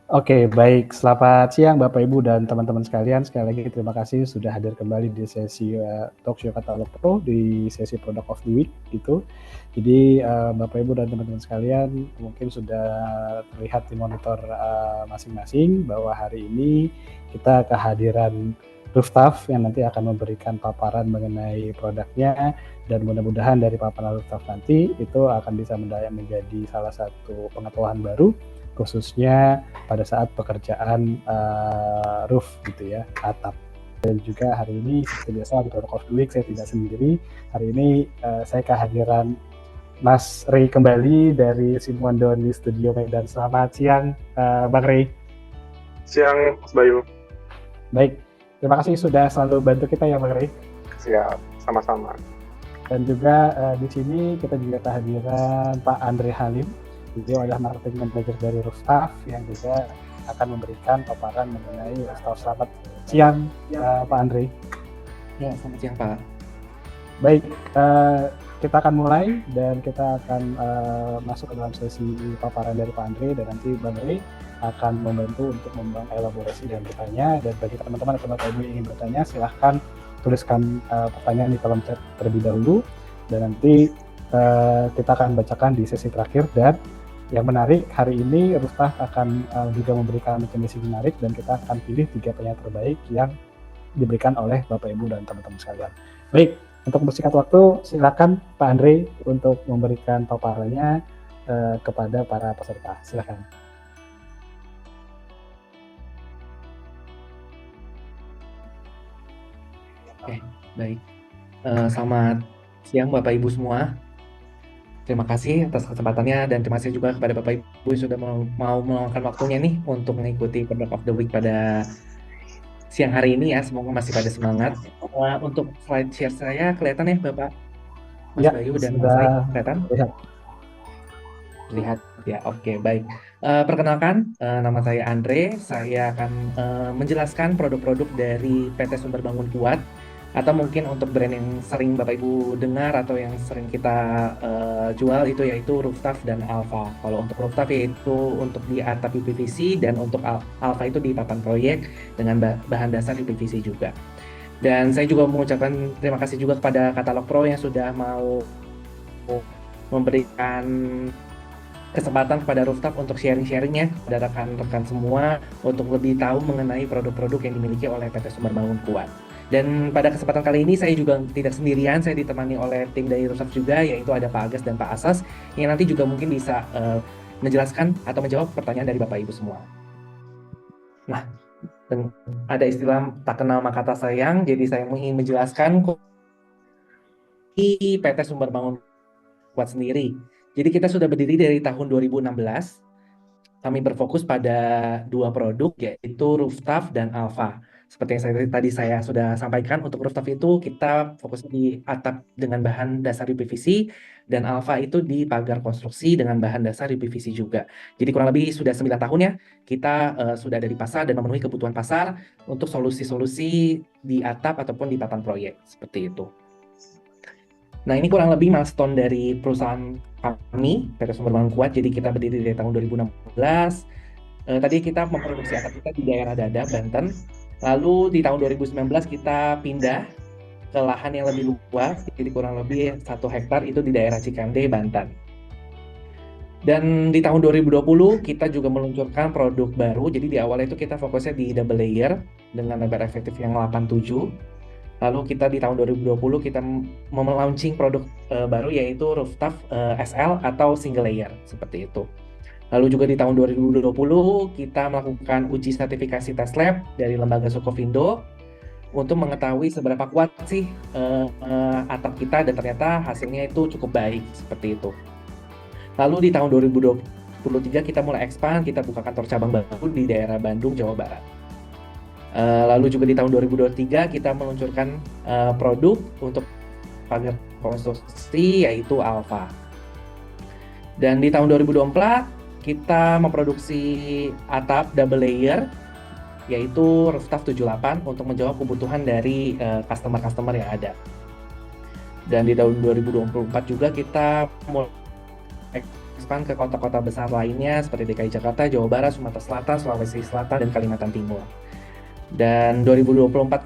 Oke, baik. Selamat siang Bapak Ibu dan teman-teman sekalian. Sekali lagi terima kasih sudah hadir kembali di sesi Talkshow Katalog Pro di sesi Product of the Week gitu. Jadi Bapak Ibu dan teman-teman sekalian mungkin sudah terlihat di monitor masing-masing bahwa hari ini kita kehadiran Rooftaf yang nanti akan memberikan paparan mengenai produknya, dan mudah-mudahan dari paparan Rooftaf nanti itu akan bisa menjadi salah satu pengetahuan baru khususnya pada saat pekerjaan roof gitu ya, atap. Dan juga hari ini seperti biasa di Product of the Week saya tidak sendiri. Hari ini saya kehadiran Mas Ray kembali dari Simuando di Studio Medan. Selamat siang Bang Ray. Siang Mas Bayu. Baik, terima kasih sudah selalu bantu kita ya Bang Ray. Siap, sama-sama. Dan juga di sini kita juga kehadiran Pak Andre Halim. Beliau adalah marketing manager dari Rooftaf yang juga akan memberikan paparan mengenai Rooftaf. Selamat siang Pak Andre. Ya, selamat siang Pak. Baik, kita akan mulai dan kita akan masuk ke dalam sesi paparan dari Pak Andre, dan nanti Bang Andre akan membantu untuk mengelaborasi dan bertanya. Dan bagi teman-teman atau Bapak Ibu yang ingin bertanya, silahkan tuliskan pertanyaan di kolom chat terlebih dahulu, dan nanti kita akan bacakan di sesi terakhir. Dan yang menarik, hari ini Rooftaf akan juga memberikan rekomendasi menarik, dan kita akan pilih 3 penyanyi terbaik yang diberikan oleh Bapak Ibu dan teman-teman sekalian. Baik, untuk bersingkat waktu, silakan Pak Andre untuk memberikan paparannya kepada para peserta. Silakan. Oke, baik. Selamat siang Bapak Ibu semua. Terima kasih atas kesempatannya, dan terima kasih juga kepada Bapak Ibu yang sudah mau meluangkan waktunya nih untuk mengikuti Product of the Week pada siang hari ini ya. Semoga masih pada semangat. Untuk slide share saya kelihatan ya Bapak Mas Ya, Bayu dan Mas sudah Ray, kelihatan? lihat. Lihat ya, oke, baik. Perkenalkan, nama saya Andre. Saya akan menjelaskan produk-produk dari PT Sumber Bangun Kuat, atau mungkin untuk brand yang sering Bapak Ibu dengar atau yang sering kita jual itu yaitu Rooftaf dan Alpha. Kalau untuk Rooftaf yaitu untuk di atap UPVC, dan untuk Alpha itu di papan proyek dengan bahan dasar UPVC juga. Dan saya juga mengucapkan terima kasih juga kepada Katalog Pro yang sudah mau memberikan kesempatan kepada Rooftaf untuk sharing-sharingnya kepada rekan-rekan semua untuk lebih tahu mengenai produk-produk yang dimiliki oleh PT Sumber Bangun Kuat. Dan pada kesempatan kali ini saya juga tidak sendirian, saya ditemani oleh tim dari Rooftaf juga, yaitu ada Pak Agas dan Pak Asas yang nanti juga mungkin bisa menjelaskan atau menjawab pertanyaan dari Bapak Ibu semua. Nah, ada istilah tak kenal maka tak sayang, jadi saya ingin menjelaskan PT Sumber Bangun Kuat sendiri. Jadi kita sudah berdiri dari tahun 2016. Kami berfokus pada 2 produk, yaitu Rooftaf dan Alpha. Seperti yang tadi saya sudah sampaikan, untuk Rooftaf itu kita fokus di atap dengan bahan dasar UPVC, dan Alpha itu di pagar konstruksi dengan bahan dasar UPVC juga. Jadi kurang lebih sudah 9 tahun ya, kita sudah ada di pasar dan memenuhi kebutuhan pasar untuk solusi-solusi di atap ataupun di papan proyek, seperti itu. Nah, ini kurang lebih milestone dari perusahaan kami, PT Sumber Bangun Kuat. Jadi kita berdiri dari tahun 2016. Tadi kita memproduksi atap kita di daerah Dada, Banten. Lalu di tahun 2019 kita pindah ke lahan yang lebih luas, jadi kurang lebih 1 hektar itu di daerah Cikande, Banten. Dan di tahun 2020 kita juga meluncurkan produk baru. Jadi di awal itu kita fokusnya di double layer dengan lebar efektif yang 87. Lalu kita di tahun 2020 kita melaunching produk baru, yaitu Rooftaf SL atau single layer, seperti itu. Lalu juga di tahun 2020 kita melakukan uji sertifikasi test lab dari lembaga Sukovindo untuk mengetahui seberapa kuat sih atap kita, dan ternyata hasilnya itu cukup baik, seperti itu. Lalu di tahun 2023 kita mulai expand, kita buka kantor cabang baru di daerah Bandung, Jawa Barat. Lalu juga di tahun 2023 kita meluncurkan produk untuk pagar konstruksi, yaitu Alpha. Dan di tahun 2024 kita memproduksi atap double layer, yaitu Rooftaf 78 untuk menjawab kebutuhan dari customer-customer yang ada. Dan di tahun 2024 juga kita mulai expand ke kota-kota besar lainnya seperti DKI Jakarta, Jawa Barat, Sumatera Selatan, Sulawesi Selatan, dan Kalimantan Timur. Dan 2024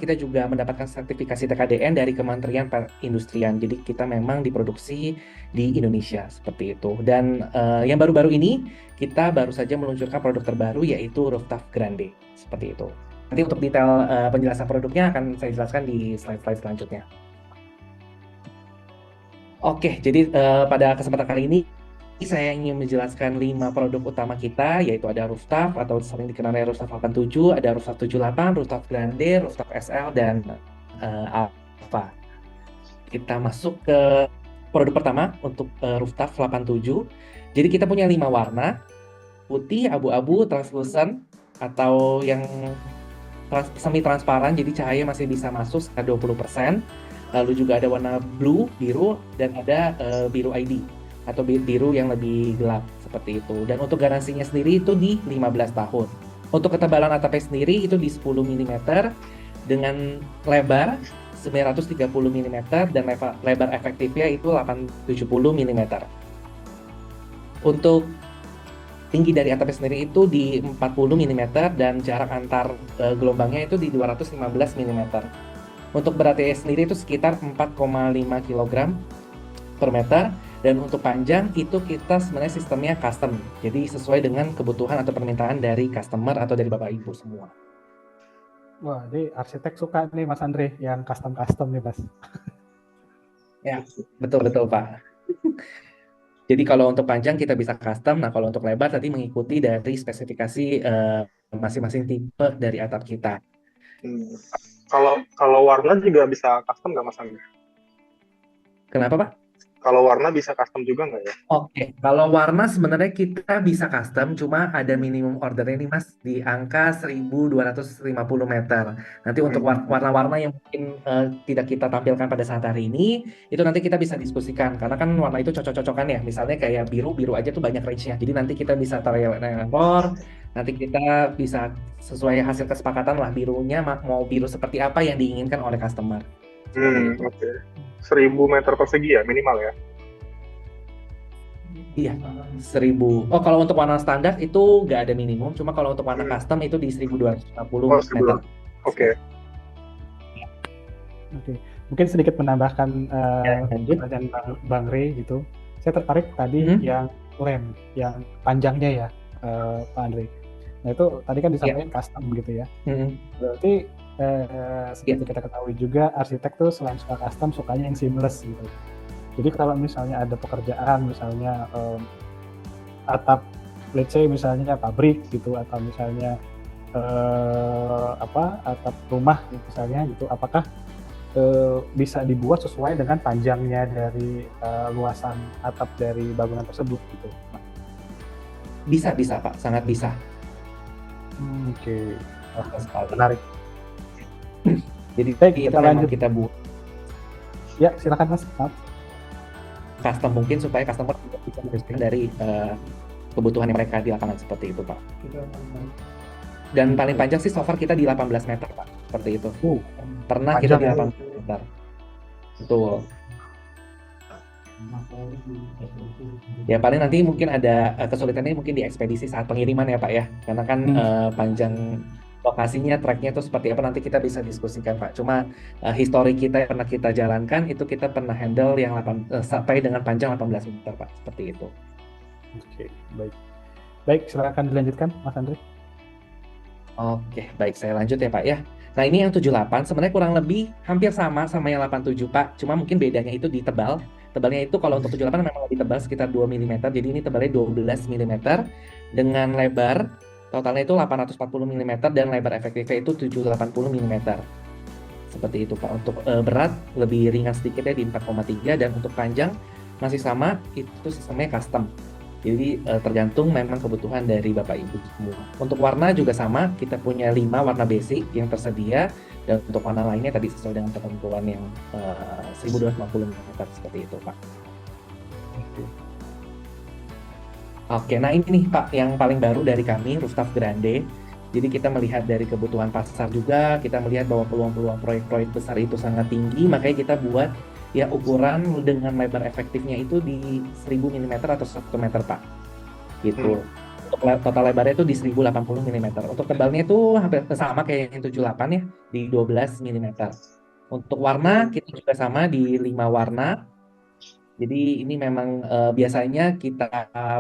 kita juga mendapatkan sertifikasi TKDN dari Kementerian Perindustrian. Jadi kita memang diproduksi di Indonesia seperti itu. Dan yang baru-baru ini kita baru saja meluncurkan produk terbaru yaitu Rooftop Grande seperti itu. Nanti untuk detail penjelasan produknya akan saya jelaskan di slide-slide selanjutnya. Oke, jadi pada kesempatan kali ini saya ingin menjelaskan 5 produk utama kita, yaitu ada Rooftop atau sering dikenal Rooftop 87, ada Rooftop 78, Rooftop Grande, Rooftop SL, dan Alpha. Kita masuk ke produk pertama untuk Rooftop 87. Jadi kita punya 5 warna, putih, abu-abu, translucent, atau yang semi-transparan, jadi cahaya masih bisa masuk sekitar 20%. Lalu juga ada warna blue, biru, dan ada biru ID atau biru yang lebih gelap seperti itu. Dan untuk garansinya sendiri itu di 15 tahun. Untuk ketebalan atapnya sendiri itu di 10 mm dengan lebar 930 mm dan lebar efektifnya itu 870 mm. Untuk tinggi dari atapnya sendiri itu di 40 mm dan jarak antar gelombangnya itu di 215 mm. Untuk beratnya sendiri itu sekitar 4,5 kg per meter. Dan untuk panjang itu kita sebenarnya sistemnya custom. Jadi sesuai dengan kebutuhan atau permintaan dari customer atau dari Bapak Ibu semua. Wah, ini arsitek suka nih Mas Andre yang custom nih Mas. Ya, betul Pak. Jadi kalau untuk panjang kita bisa custom. Nah kalau untuk lebar tadi mengikuti dari spesifikasi masing-masing tipe dari atap kita. Kalau warna juga bisa custom nggak Mas Andre? Kenapa Pak? Kalau warna bisa custom juga nggak ya? Oke, kalau warna sebenarnya kita bisa custom, cuma ada minimum ordernya nih Mas, di angka 1.250 meter. Nanti untuk warna-warna yang mungkin tidak kita tampilkan pada saat hari ini, itu nanti kita bisa diskusikan, karena kan warna itu cocok-cocokan ya, misalnya kayak biru aja tuh banyak range-nya, jadi nanti kita bisa taruh nanti kita bisa sesuai hasil kesepakatan lah birunya, mau biru seperti apa yang diinginkan oleh customer. Oke. 1.000 meter persegi ya minimal ya? Iya, 1.000. Oh, kalau untuk warna standar itu nggak ada minimum, cuma kalau untuk warna custom itu di 1.250 meter. Oke. Mungkin sedikit menambahkan pertanyaan Bang Rey gitu. Saya tertarik tadi yang lem, yang panjangnya ya, Pak Andre. Nah itu tadi kan disampaikan custom gitu ya. Berarti seperti kita ketahui juga arsitek tuh selain suka custom sukanya yang seamless gitu. Jadi kalau misalnya ada pekerjaan misalnya atap let's say misalnya pabrik gitu atau misalnya atap rumah misalnya gitu, apakah bisa dibuat sesuai dengan panjangnya dari luasan atap dari bangunan tersebut gitu? Bisa Pak, sangat bisa. Oke. Menarik. Jadi kita lanjut. Kita buat. Ya, silakan Mas. Custom mungkin supaya customer bisa menyesuaikan dari kebutuhan mereka di lapangan seperti itu Pak. Dan paling panjang sih so far kita di 18 meter Pak, seperti itu. Pernah kita di 18 meter. Betul. Ya paling nanti mungkin ada kesulitannya mungkin di ekspedisi saat pengiriman ya Pak ya, karena kan panjang lokasinya, tracknya itu seperti apa nanti kita bisa diskusikan Pak. Cuma histori kita yang pernah kita jalankan itu kita pernah handle yang sampai dengan panjang 18 meter Pak, seperti itu. Oke, baik silakan dilanjutkan Mas Andre. Oke, baik saya lanjut ya Pak ya. Nah ini yang 78 sebenarnya kurang lebih hampir sama yang 87 Pak, cuma mungkin bedanya itu di tebal. Tebalnya itu kalau untuk 78 memang lebih tebal sekitar 2 mm, jadi ini tebalnya 12 mm dengan lebar totalnya itu 840 mm dan lebar efektifnya itu 780 mm. Seperti itu Pak. Untuk berat lebih ringan sedikitnya di 4,3 dan untuk panjang masih sama, itu sistemnya custom. Jadi tergantung memang kebutuhan dari Bapak Ibu semua. Untuk warna juga sama, kita punya 5 warna basic yang tersedia dan untuk warna lainnya tadi sesuai dengan ketentuan yang 1250 mm seperti itu Pak. Oke, nah ini nih Pak yang paling baru dari kami, Rooftop Grande. Jadi kita melihat dari kebutuhan pasar juga, kita melihat bahwa peluang-peluang proyek-proyek besar itu sangat tinggi, makanya kita buat Ya, ukuran dengan lebar efektifnya itu di 1000 mm atau 1 meter, Pak. Gitu. Untuk total lebarnya itu di 1080 mm. Untuk tebalnya itu hampir sama kayak yang 78 ya, di 12 mm. Untuk warna kita juga sama di 5 warna. Jadi ini memang biasanya kita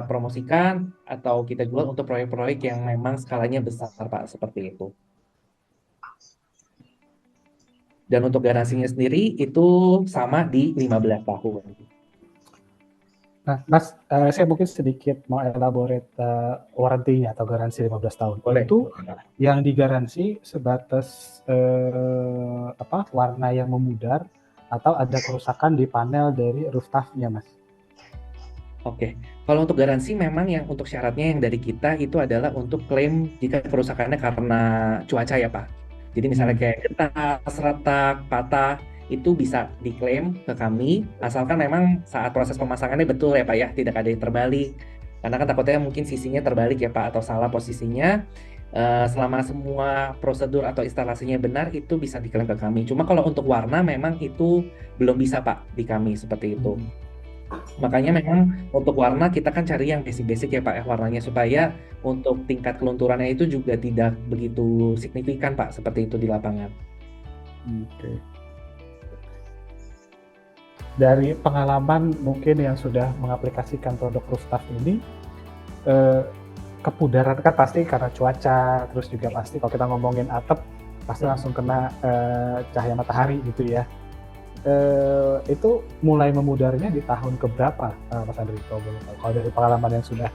promosikan atau kita jual untuk proyek-proyek yang memang skalanya besar, Pak, seperti itu. Dan untuk garansinya sendiri itu sama di 15 tahun. Nah, Mas, saya mungkin sedikit mau elaborate warranty atau garansi 15 tahun. Boleh. Itu yang digaransi sebatas warna yang memudar atau ada kerusakan di panel dari rooftopnya, Mas? Oke, kalau untuk garansi memang yang untuk syaratnya yang dari kita itu adalah untuk klaim jika kerusakannya karena cuaca ya, Pak. Jadi misalnya kayak getas, retak, patah, itu bisa diklaim ke kami, asalkan memang saat proses pemasangannya betul ya Pak ya, tidak ada yang terbalik. Karena kan takutnya mungkin sisinya terbalik ya Pak, atau salah posisinya. Selama semua prosedur atau instalasinya benar, itu bisa diklaim ke kami. Cuma kalau untuk warna memang itu belum bisa Pak di kami seperti itu. Makanya memang untuk warna kita kan cari yang basic-basic ya Pak ya warnanya, supaya untuk tingkat kelunturannya itu juga tidak begitu signifikan Pak, seperti itu di lapangan. Oke. Dari pengalaman mungkin yang sudah mengaplikasikan produk rooftop ini, kepudaran kan pasti karena cuaca, terus juga pasti kalau kita ngomongin atap pasti langsung kena cahaya matahari gitu ya. Itu mulai memudarnya di tahun keberapa, Mas Andri? Kalau dari pengalaman yang sudah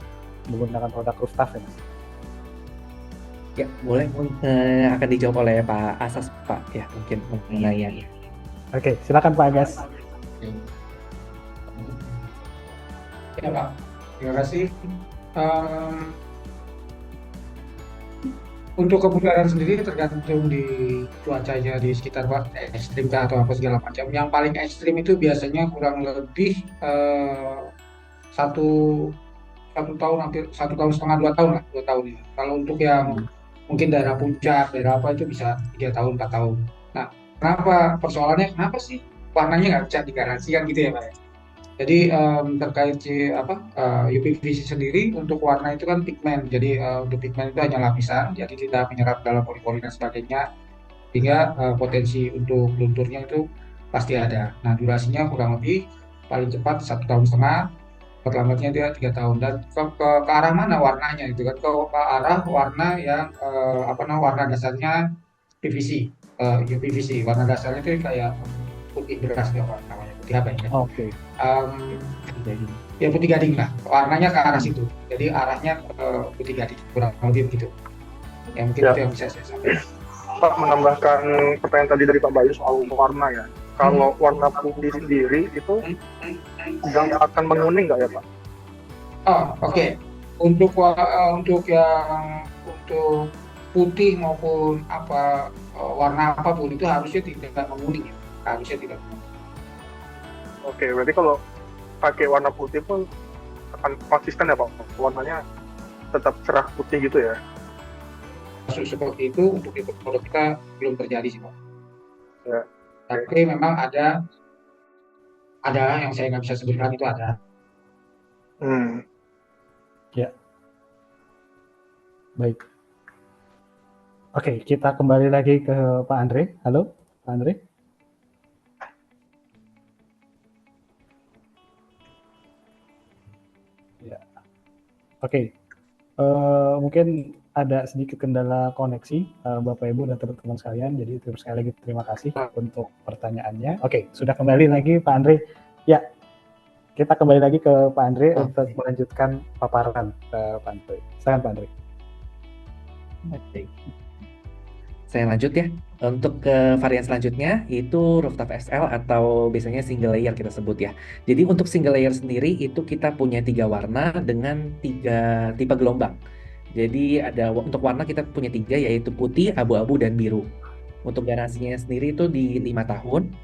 menggunakan produk rooftop ya, Mas? Ya, boleh akan dijawab oleh Pak Asas Pak ya, mungkin mengenai. Oke, silakan Pak Agas. Ya Pak, terima kasih. Untuk kebugaran sendiri tergantung di cuacanya di sekitar Pak, ekstrim atau apa segala macam. Yang paling ekstrim itu biasanya kurang lebih satu tahun, hampir 1,5 tahun, 2 tahun lah, 2 tahun ya. Kalau untuk yang mungkin daerah puncak, daerah apa itu bisa 3 tahun, 4 tahun. Nah, kenapa persoalannya? Kenapa sih warnanya nggak bisa digaransikan gitu ya Pak ya? Jadi terkait UPVC sendiri untuk warna itu kan pigmen. Jadi untuk pigmen itu hanya lapisan, jadi tidak menyerap dalam pori-pori dan sebagainya, sehingga potensi untuk lunturnya itu pasti ada. Nah, durasinya kurang lebih paling cepat 1,5 tahun, terlambatnya dia 3 tahun. Dan ke arah mana warnanya itu kan? Ke arah warna yang warna dasarnya PVC, UPVC. Warna dasarnya itu kayak putih beras ya Pak, namanya putih apa ya? Oke. Ya putih gading lah, warnanya ke arah situ. Jadi arahnya ke putih gading, kurang lebih begitu. Ya mungkin itu yang bisa saya sampaikan. Pak, menambahkan pertanyaan tadi dari Pak Bayu soal warna ya. Kalau warna putih sendiri itu nggak akan menguning nggak ya Pak? Oh, oke. Untuk yang untuk putih maupun warna apapun itu harusnya tidak menguning ya. Harusnya tidak menguning. Oke, berarti kalau pakai warna putih pun akan konsisten ya Pak? Warnanya tetap cerah putih gitu ya? Kasus seperti itu untuk produk kita belum terjadi sih Pak. Ya. Tapi memang ada yang saya nggak bisa sebutkan itu ada. Ya. Baik. Oke, kita kembali lagi ke Pak Andre. Halo, Pak Andre. Ya. Oke. Mungkin ada sedikit kendala koneksi, Bapak Ibu dan teman-teman sekalian. Jadi sekali lagi terima kasih untuk pertanyaannya. Oke, sudah kembali lagi Pak Andre. Ya, kita kembali lagi ke Pak Andre untuk melanjutkan paparan Pak Andre. Silakan Pak Andre. Oke. Saya lanjut ya. Untuk ke varian selanjutnya itu rooftop SL atau biasanya single layer kita sebut ya. Jadi untuk single layer sendiri itu kita punya 3 warna dengan 3 tipe gelombang. Jadi untuk warna kita punya 3 yaitu putih, abu-abu, dan biru. Untuk garansinya sendiri itu di 5 tahun.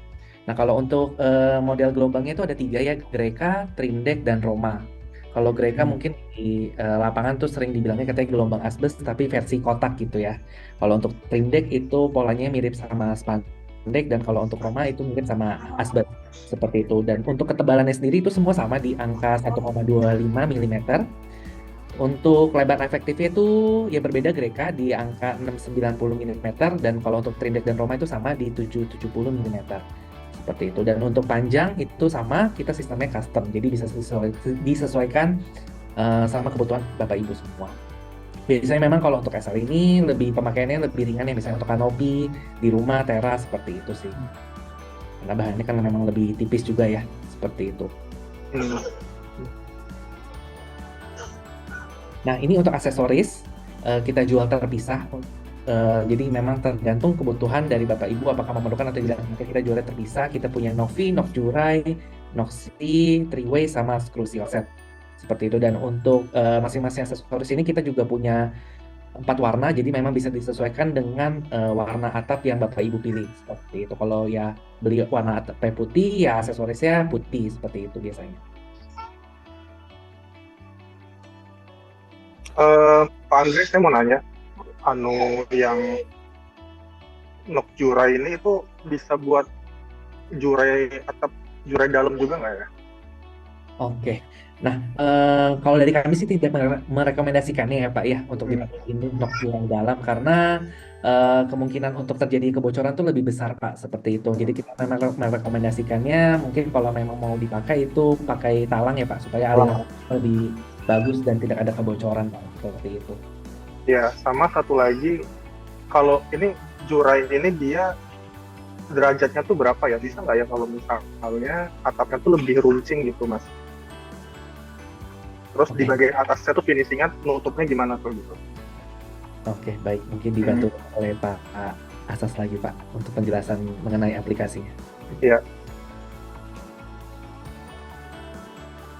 Nah kalau untuk model gelombangnya itu ada 3 ya, Greca, Trindex, dan Roma. Kalau Greca mungkin di lapangan tuh sering dibilangnya katanya gelombang asbes tapi versi kotak gitu ya. Kalau untuk Trindex itu polanya mirip sama spanduk trindek, dan kalau untuk Roma itu mirip sama Asbest seperti itu. Dan untuk ketebalannya sendiri itu semua sama di angka 1,25 mm. Untuk lebar efektifnya itu ya berbeda Greca di angka 690 mm, dan kalau untuk trindek dan Roma itu sama di 770 mm seperti itu. Dan untuk panjang itu sama, kita sistemnya custom, jadi bisa disesuaikan sama kebutuhan Bapak Ibu semua. Biasanya memang kalau untuk SL ini lebih pemakaiannya lebih ringan ya, misalnya untuk kanopi di rumah, teras, seperti itu sih. Karena bahannya kan memang lebih tipis juga ya, seperti itu. Nah, ini untuk aksesoris kita jual terpisah. Jadi memang tergantung kebutuhan dari Bapak Ibu apakah memerlukan atau tidak. Maka kita jualnya terpisah. Kita punya Novi, Nokjurai, Noxi, Triway, sama screw seal set. Seperti itu. Dan untuk masing-masing aksesoris ini kita juga punya 4 warna. Jadi memang bisa disesuaikan dengan warna atap yang Bapak Ibu pilih. Seperti itu. Kalau ya beli warna atapnya putih, ya aksesorisnya putih. Seperti itu biasanya. Pak Andre, saya mau nanya, yang Nokjurai ini itu bisa buat jurai atap, jurai dalam juga nggak ya? Oke. Nah, kalau dari kami sih tidak merekomendasikannya ya Pak ya untuk dipakai Nokjurai dalam, karena kemungkinan untuk terjadi kebocoran tuh lebih besar Pak, seperti itu. Jadi kita memang merekomendasikannya mungkin kalau memang mau dipakai itu pakai talang ya Pak, supaya aliran lebih bagus dan tidak ada kebocoran Pak, seperti itu. Ya, sama satu lagi, kalau ini jurai ini dia derajatnya tuh berapa ya? Bisa nggak ya kalau misalnya atapnya tuh lebih runcing gitu Mas? Terus di bagian atasnya tuh finishingnya nutupnya gimana tuh gitu? Oke, baik. Mungkin dibantu oleh Pak Asas lagi Pak untuk penjelasan mengenai aplikasinya. Iya.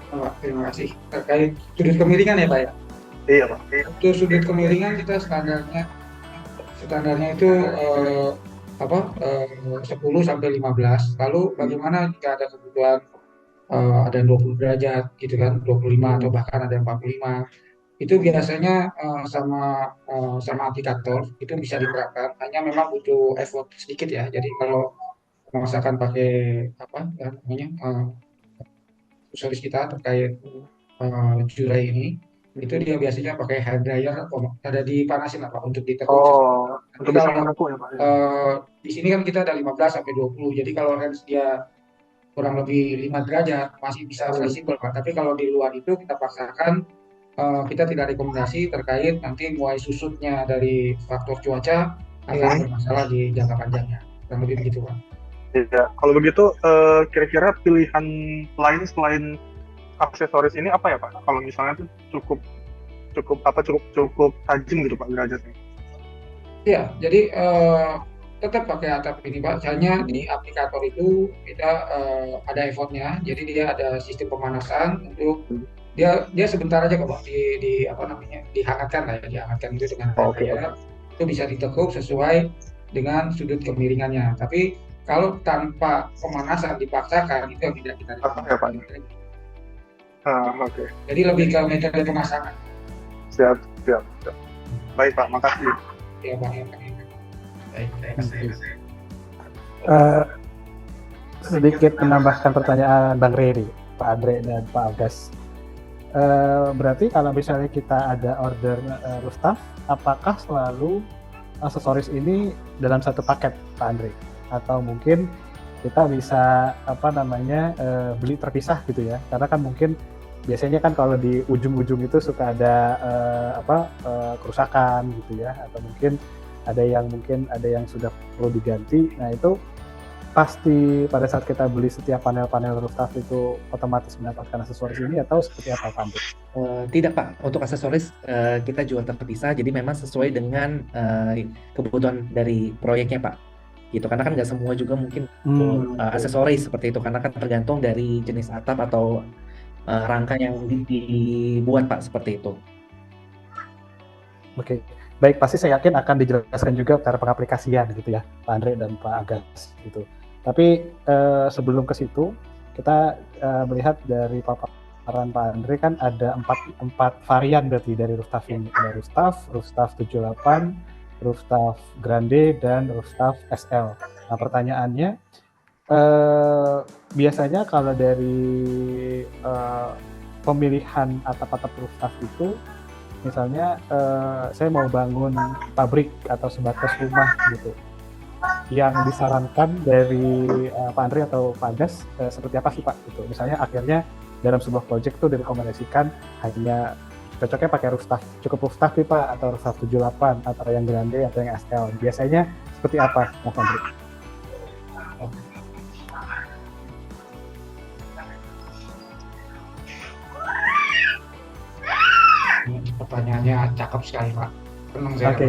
Pak, terima kasih. Terkait sudut kemiringan ya Pak ya? Iya Pak. Untuk sudut kemiringan kita standarnya itu 10 sampai 15. Lalu bagaimana jika ada kebutuhan ada 20 derajat gitu kan, 25 atau bahkan ada 45. Itu biasanya sama aplikator itu bisa diterapkan. Hanya memang butuh effort sedikit ya. Jadi kalau memaksakan pakai aksesoris kita terkait jurai ini, itu dia biasanya pakai hair dryer, ada dipanasin Pak untuk ditekuk. Untuk bisa menekuk ya Pak. Di sini kan kita ada 15 sampai 20. Jadi kalau range dia kurang lebih 5 derajat masih bisa fleksibel Pak. Tapi kalau di luar itu kita paksakan, kita tidak rekomendasi terkait nanti mulai susutnya dari faktor cuaca akan bermasalah di jangka panjangnya. Kurang lebih begitu Pak. Iya, kalau begitu kira-kira pilihan lain selain aksesoris ini apa ya Pak? Kalau misalnya tuh cukup tajam gitu Pak derajatnya. Iya, jadi tetap pakai atap ini Pak. Hanya di aplikator itu kita ada effortnya. Jadi dia ada sistem pemanasan untuk dia sebentar aja kok Pak dihangatkan lah ya, dihangatkan itu dengan air. Itu bisa ditekuk sesuai dengan sudut kemiringannya. Tapi kalau tanpa pemanasan dipaksakan itu yang tidak kita rekomendasikan. Oke. Jadi lebih ke metode pemasangan. Siap. Baik Pak, makasih. Ya Pak. Sedikit menambahkan pertanyaan Bang Riri, Pak Andre dan Pak Agus. Berarti kalau misalnya kita ada order rooftop, apakah selalu aksesoris ini dalam satu paket Pak Andre? Atau mungkin kita bisa beli terpisah gitu ya? Karena kan mungkin biasanya kan kalau di ujung-ujung itu suka ada kerusakan gitu ya, atau mungkin ada yang sudah perlu diganti. Nah itu pasti pada saat kita beli setiap panel rooftop itu otomatis mendapatkan aksesoris ini, atau seperti apa Pak Andre? Tidak Pak, untuk aksesoris kita jual terpisah, jadi memang sesuai dengan kebutuhan dari proyeknya Pak. Gitu, karena kan nggak semua juga mungkin aksesoris seperti itu, karena kan tergantung dari jenis atap atau rangka yang dibuat Pak, seperti itu. Oke. Baik, pasti saya yakin akan dijelaskan juga cara pengaplikasian gitu ya, Pak Andre dan Pak Agus gitu. Tapi sebelum ke situ, kita melihat dari paparan Pak Andre kan ada empat varian berarti dari rooftop ini. Ada rooftop 78, rooftop Grande, dan rooftop SL. Nah, pertanyaannya, biasanya kalau dari pemilihan atap-atap rooftop itu, misalnya saya mau bangun pabrik atau sebatas rumah gitu, yang disarankan dari Pak Andri atau Pak Gas seperti apa sih Pak? Gitu. Misalnya akhirnya dalam sebuah proyek tuh direkomendasikan hanya cocoknya pakai rooftop, cukup rooftop nih Pak, atau rooftop 78 atau yang Grande atau yang SL. Biasanya seperti apa Mas Andri? Pertanyaannya cakep sekali Pak. Senang saya. Oke.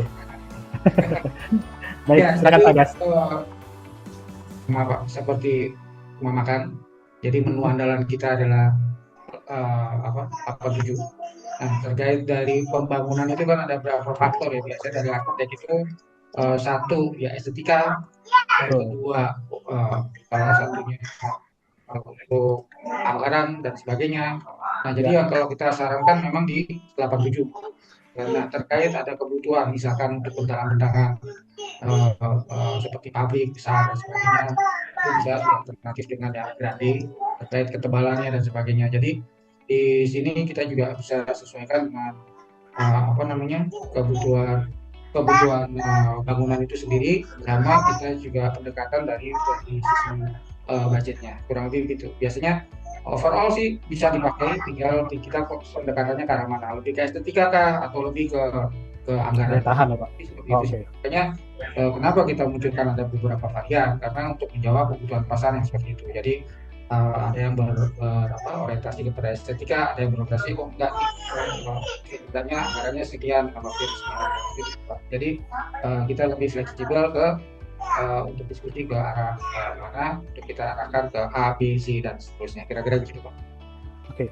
Baik, silakan Pak Gas. Pak, seperti rumah makan. Jadi menu andalan kita adalah 87. Nah, terkait dari pembangunan itu kan ada beberapa faktor ya. Biasanya dari arsitek itu satu ya estetika, yang kedua salah satunya untuk anggaran dan sebagainya. Nah, jadi yang kalau kita sarankan memang di 87. Karena terkait ada kebutuhan misalkan untuk bentaran-bentaran seperti pabrik besar dan sebagainya, itu bisa alternatif dengan yang Grande terkait ketebalannya dan sebagainya. Jadi di sini kita juga bisa sesuaikan dengan kebutuhan bangunan itu sendiri, sama kita juga pendekatan dari sisi budgetnya, kurang lebih gitu. Biasanya overall sih bisa dipakai, tinggal kita pendekatannya ke arah mana, lebih ke estetika kah atau lebih ke anggaran. Tahan ya Pak. Oke. Makanya kenapa kita munculkan ada beberapa varian, karena untuk menjawab kebutuhan pasar yang seperti itu. Jadi ada yang berorientasi kepada estetika, ada yang berorientasi enggak sebenarnya anggarannya sekian kalau jadi kita lebih fleksibel ke untuk diskusi ke arah mana untuk kita arahkan ke A, B, C dan seterusnya, kira-kira gitu Pak. Oke.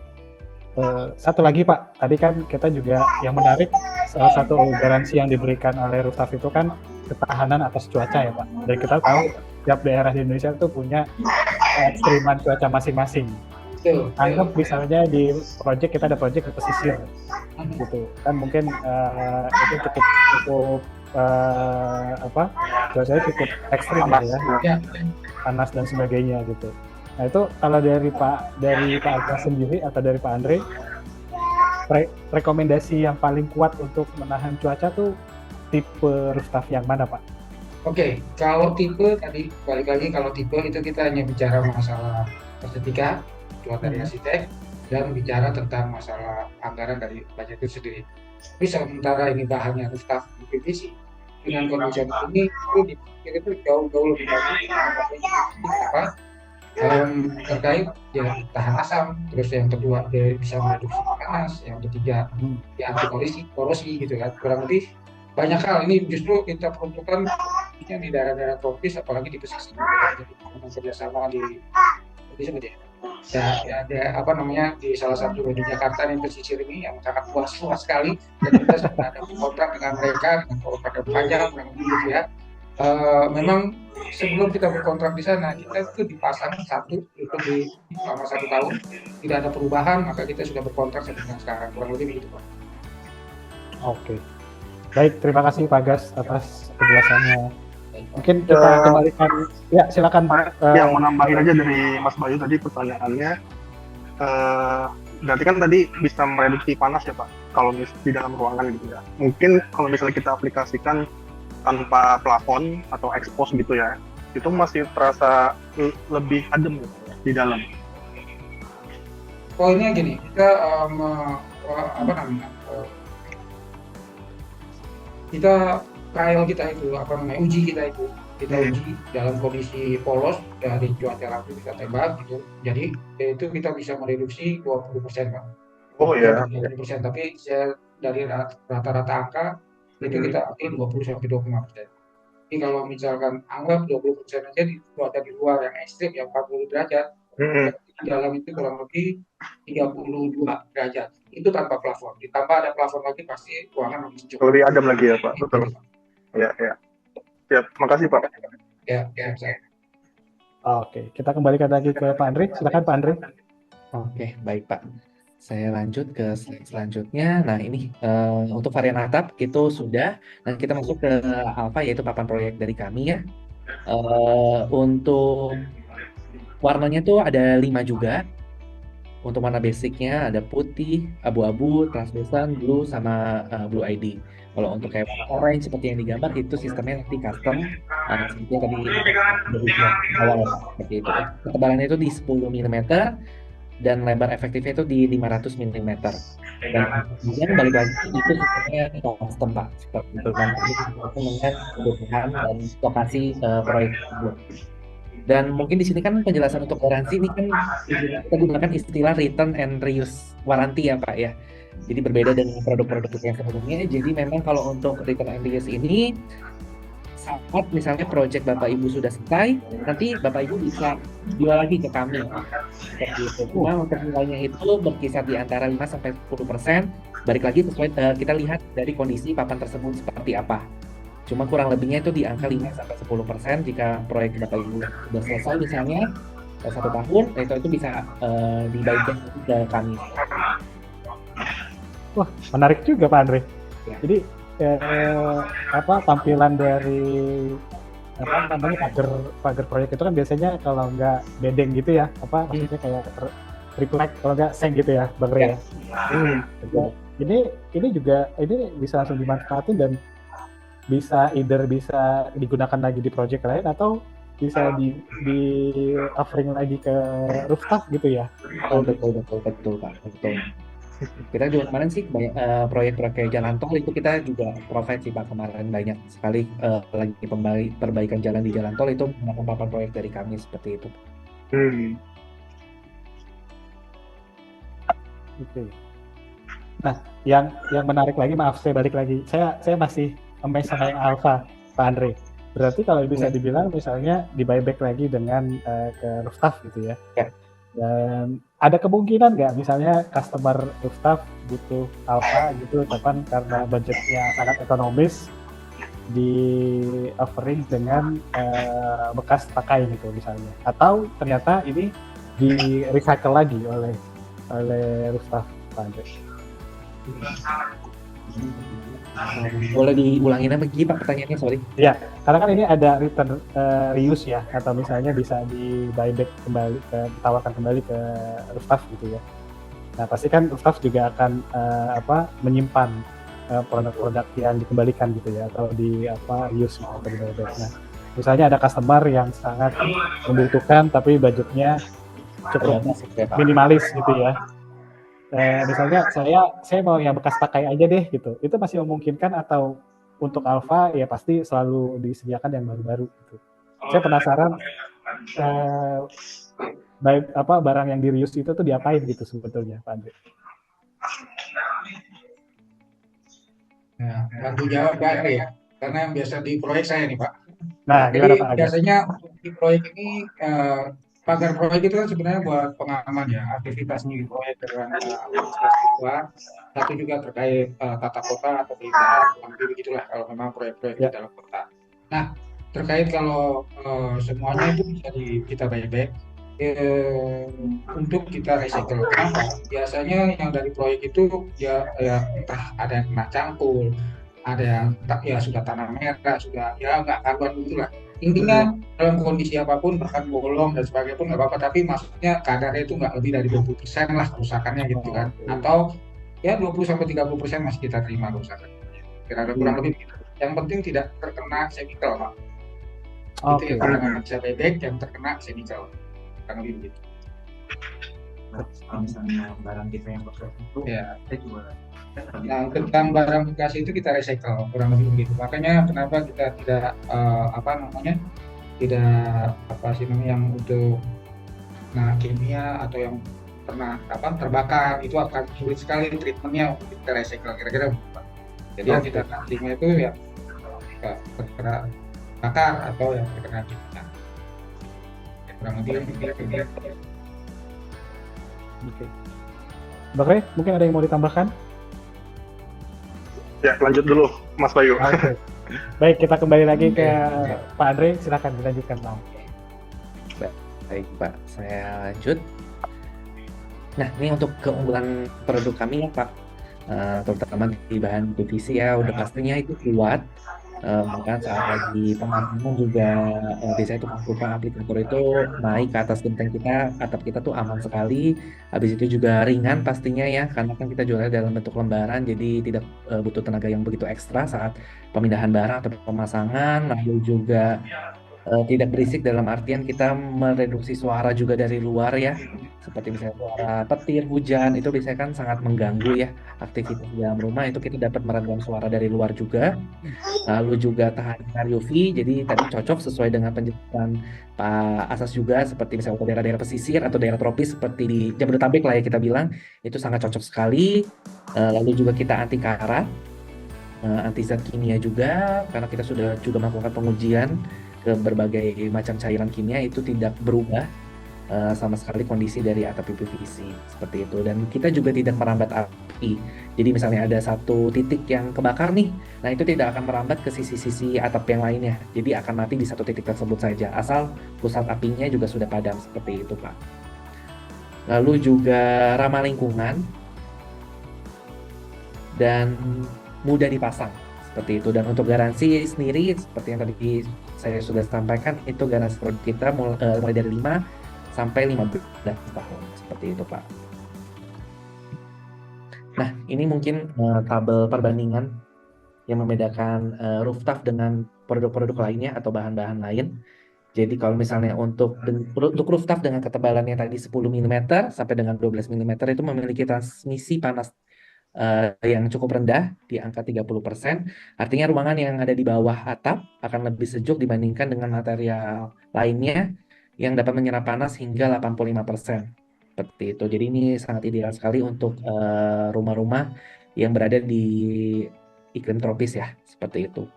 Satu lagi Pak, tadi kan kita juga yang menarik, salah satu garansi yang diberikan oleh rooftop itu kan ketahanan atas cuaca ya Pak. Dan kita tahu tiap daerah di Indonesia itu punya ekstriman cuaca masing-masing. Anggap misalnya di proyek kita ada proyek di pesisir, gitu kan, mungkin itu cukup cuacanya cukup ekstrim ya, panas dan sebagainya gitu. Nah itu kalau dari Pak Agus sendiri atau dari Pak Andre, rekomendasi yang paling kuat untuk menahan cuaca tuh tipe rooftop yang mana Pak? Oke, kalau tipe tadi balik lagi, kalau tipe itu kita hanya bicara masalah estetika, buat dari arsitek, dan bicara tentang masalah anggaran dari budget itu sendiri. Tapi sementara ini bahannya rooftop PVC, dengan kondisi ini itu jauh lebih bagus. Kenapa? Terkait ya tahan asam, terus yang kedua dia bisa mereduksi panas, yang ketiga ya anti korosi gitu kan. Kurang lebih banyak hal ini justru kita peruntukkan di daerah-daerah tropis, apalagi di pesisir. Jadi kerjasama di ada di salah satu di Jakarta yang pesisir ini yang sangat luas sekali, dan kita sudah ada kontrak dengan mereka dengan kontrak panjang kurang lebih gitu ya. Memang sebelum kita berkontrak di sana, kita itu dipasang satu itu selama 1 tahun, tidak ada perubahan, maka kita sudah berkontrak sampai dengan sekarang, kurang lebih begitu Pak. Oke. Baik, terima kasih Pak Gas atas penjelasannya. Mungkin kita kembalikan, ya silakan Pak. Yang menambahin aja dari Mas Bayu tadi pertanyaannya, berarti kan tadi bisa mereduksi panas ya Pak, kalau di dalam ruangan gitu ya. Mungkin kalau misalnya kita aplikasikan tanpa plafon atau expose gitu ya, itu masih terasa lebih adem gitu ya, di dalam. Poinnya gini, kita kita trial kita itu uji kita itu uji dalam kondisi polos dari cuaca langsung kita tembak gitu. Jadi itu kita bisa mereduksi 20% Pak. Oh ya. 20%, tapi dari rata-rata angka itu kita ambil 20-25%. Jadi kalau misalkan anggap 20% aja di cuaca di luar yang ekstrim yang 40 derajat, di dalam itu kurang lebih 32 derajat. Itu tanpa plafon. Ditambah ada plafon lagi, pasti ruangan lebih sejuk. Lebih adem lagi ya Pak, betul. Ya. Siap, makasih Pak. Ya, saya. Oke, kita kembalikan lagi ke Pak Andre. Silakan Pak Andre. Oke, baik Pak. Saya lanjut ke slide selanjutnya. Nah, ini untuk varian atap itu sudah, dan kita masuk ke alpha yaitu papan proyek dari kami ya. Untuk warnanya tuh ada 5 juga. Untuk warna basicnya ada putih, abu-abu, translucent, blue, sama blue ID. Kalau untuk kayak warna orange seperti yang digambar itu sistemnya nanti custom, seperti yang tadi dari awal ya, Pak. Seperti itu. Ketebalannya itu di 10 mm dan lebar efektifnya itu di 500 mm. Dan kemudian balik lagi itu sistemnya custom Pak, seperti itu kan dengan kebutuhan dan lokasi proyek tersebut. Dan mungkin di sini kan penjelasan untuk garansi ini kan kita gunakan istilah return and reuse warranty ya Pak ya. Jadi berbeda dengan produk-produk kita yang sebelumnya. Jadi memang kalau untuk return and reuse ini saat misalnya project Bapak Ibu sudah selesai, nanti Bapak Ibu bisa jual lagi ke kami. Seperti itu. Cuma untuk nilainya itu berkisar di antara 5 sampai 10%. Balik lagi sesuai kita lihat dari kondisi papan tersebut seperti apa. Cuma kurang lebihnya itu di angka 5 sampai 10% jika proyek Bapak Ibu sudah selesai misalnya 1 tahun, itu bisa dibagikan ke kami. Wah, menarik juga Pak Andre. Ya. Jadi tampilan dari pagar proyek itu kan biasanya kalau nggak bedeng gitu ya, maksudnya kayak triplek, kalau nggak seng gitu ya, Bang Rey ya. Ini juga bisa langsung dimanfaatin dan bisa digunakan lagi di project lain atau bisa di offering lagi ke rooftop gitu ya. Betul Pak, betul. Kita juga kemarin sih banyak proyek-proyek kayak jalan tol itu kita juga provide sih Pak, kemarin banyak sekali lagi perbaikan jalan di jalan tol itu menggunakan papan proyek dari kami seperti itu. Oke. Nah, yang menarik lagi, maaf saya balik lagi, saya masih amazed sama yang alpha Pak Andre. Berarti kalau bisa dibilang misalnya di buyback lagi dengan ke rooftop gitu ya. Ya. Dan ada kemungkinan nggak misalnya customer rooftop butuh alpha gitu, kapan karena budgetnya sangat ekonomis di offering dengan bekas pakai gitu misalnya, atau ternyata ini di recycle lagi oleh rooftop Pak Andre. Boleh diulangin lagi Pak pertanyaannya, sorry. Ya, karena kan ini ada return reuse ya, atau misalnya bisa di buyback kembali, ditawarkan kembali ke rooftop gitu ya. Nah pasti kan rooftop juga akan menyimpan produk-produk yang dikembalikan gitu ya, atau di reuse atau di buyback. Nah misalnya ada customer yang sangat membutuhkan tapi budgetnya cukup minimalis gitu ya. Misalnya saya mau yang bekas pakai aja deh gitu, itu masih memungkinkan, atau untuk alpha ya pasti selalu disediakan yang baru-baru gitu. Saya penasaran barang yang di reuse itu tuh diapain gitu sebetulnya Pak Andre. Nah, bantu jawab Pak Andre ya, karena yang biasa di proyek saya nih Pak. Nah, jadi Pak biasanya di proyek ini pagar proyek itu kan sebenarnya buat pengaman ya aktivitas di proyek dengan luar, tapi juga terkait tata kota atau keindahan, begitulah kalau memang proyek-proyek di dalam kota. Nah, terkait kalau semuanya itu bisa kita buyback untuk kita recycle. Kenapa? Biasanya yang dari proyek itu ya entah ada yang kena cangkul, ada yang sudah tanah merah, sudah nggak karuan gitulah. Intinya dalam kondisi apapun, bahkan bolong dan sebagainya pun nggak apa-apa, tapi maksudnya kadarnya itu nggak lebih dari 20% lah kerusakannya gitu kan, atau ya 20-30% masih kita terima kerusakan. Kira-kira kurang lebih gitu. Yang penting tidak terkena chemical Pak. Itu yang kita bisa bebek yang terkena chemical, kurang lebih begitu. Kalau misalnya barang kita yang bekas itu, kita juga. Nah, tentang barang bekas itu kita recycle, kurang lebih begitu. Makanya kenapa kita tidak yang untuk kimia atau yang pernah terbakar, itu akan sulit sekali treatmentnya untuk kita recycle, kira-kira begitu. Jadi yang kita terima itu ya terkena bakar atau yang terkena kimia. Kurang lebih begitu. Oke. Bang Rey, mungkin ada yang mau ditambahkan? Ya, lanjut dulu, Mas Bayu. Okay. Baik, kita kembali lagi ke Pak Andre, silakan dilanjutkan Pak. Baik Pak, saya lanjut. Nah, ini untuk keunggulan produk kami ya Pak, terutama di bahan PVC ya, udah pastinya itu kuat. Bahkan saat lagi pemakaman juga biasanya tukang kupang aplikator itu naik ke atas genteng kita, atap kita tuh aman sekali. Habis itu juga ringan pastinya ya, karena kan kita jualnya dalam bentuk lembaran, jadi tidak butuh tenaga yang begitu ekstra saat pemindahan barang atau pemasangan. Lalu juga tidak berisik dalam artian kita mereduksi suara juga dari luar ya, seperti misalnya suara petir, hujan, itu biasanya kan sangat mengganggu ya aktivitas di dalam rumah, itu kita dapat meredam suara dari luar juga. Lalu juga tahan sinar UV, jadi tadi cocok sesuai dengan penjelasan Pak Asas juga, seperti misalnya untuk daerah-daerah pesisir atau daerah tropis seperti di Jabodetabek lah ya kita bilang, itu sangat cocok sekali. Lalu juga kita anti karat, anti zat kimia juga, karena kita sudah juga melakukan pengujian ke berbagai macam cairan kimia, itu tidak berubah sama sekali kondisi dari atap PVC seperti itu. Dan kita juga tidak merambat api. Jadi misalnya ada satu titik yang kebakar nih, nah itu tidak akan merambat ke sisi-sisi atap yang lainnya. Jadi akan mati di satu titik tersebut saja, asal pusat apinya juga sudah padam seperti itu Pak. Lalu juga ramah lingkungan dan mudah dipasang seperti itu. Dan untuk garansi sendiri seperti yang tadi saya sudah sampaikan, itu garansi produk kita mulai dari 5 sampai 15 tahun seperti itu Pak. Nah, ini mungkin tabel perbandingan yang membedakan rooftop dengan produk-produk lainnya atau bahan-bahan lain. Jadi kalau misalnya untuk rooftop dengan ketebalannya tadi 10 mm sampai dengan 12 mm itu memiliki transmisi panas yang cukup rendah di angka 30%. Artinya ruangan yang ada di bawah atap akan lebih sejuk dibandingkan dengan material lainnya yang dapat menyerap panas hingga 85%. Seperti itu. Jadi ini sangat ideal sekali untuk rumah-rumah yang berada di iklim tropis ya, seperti itu.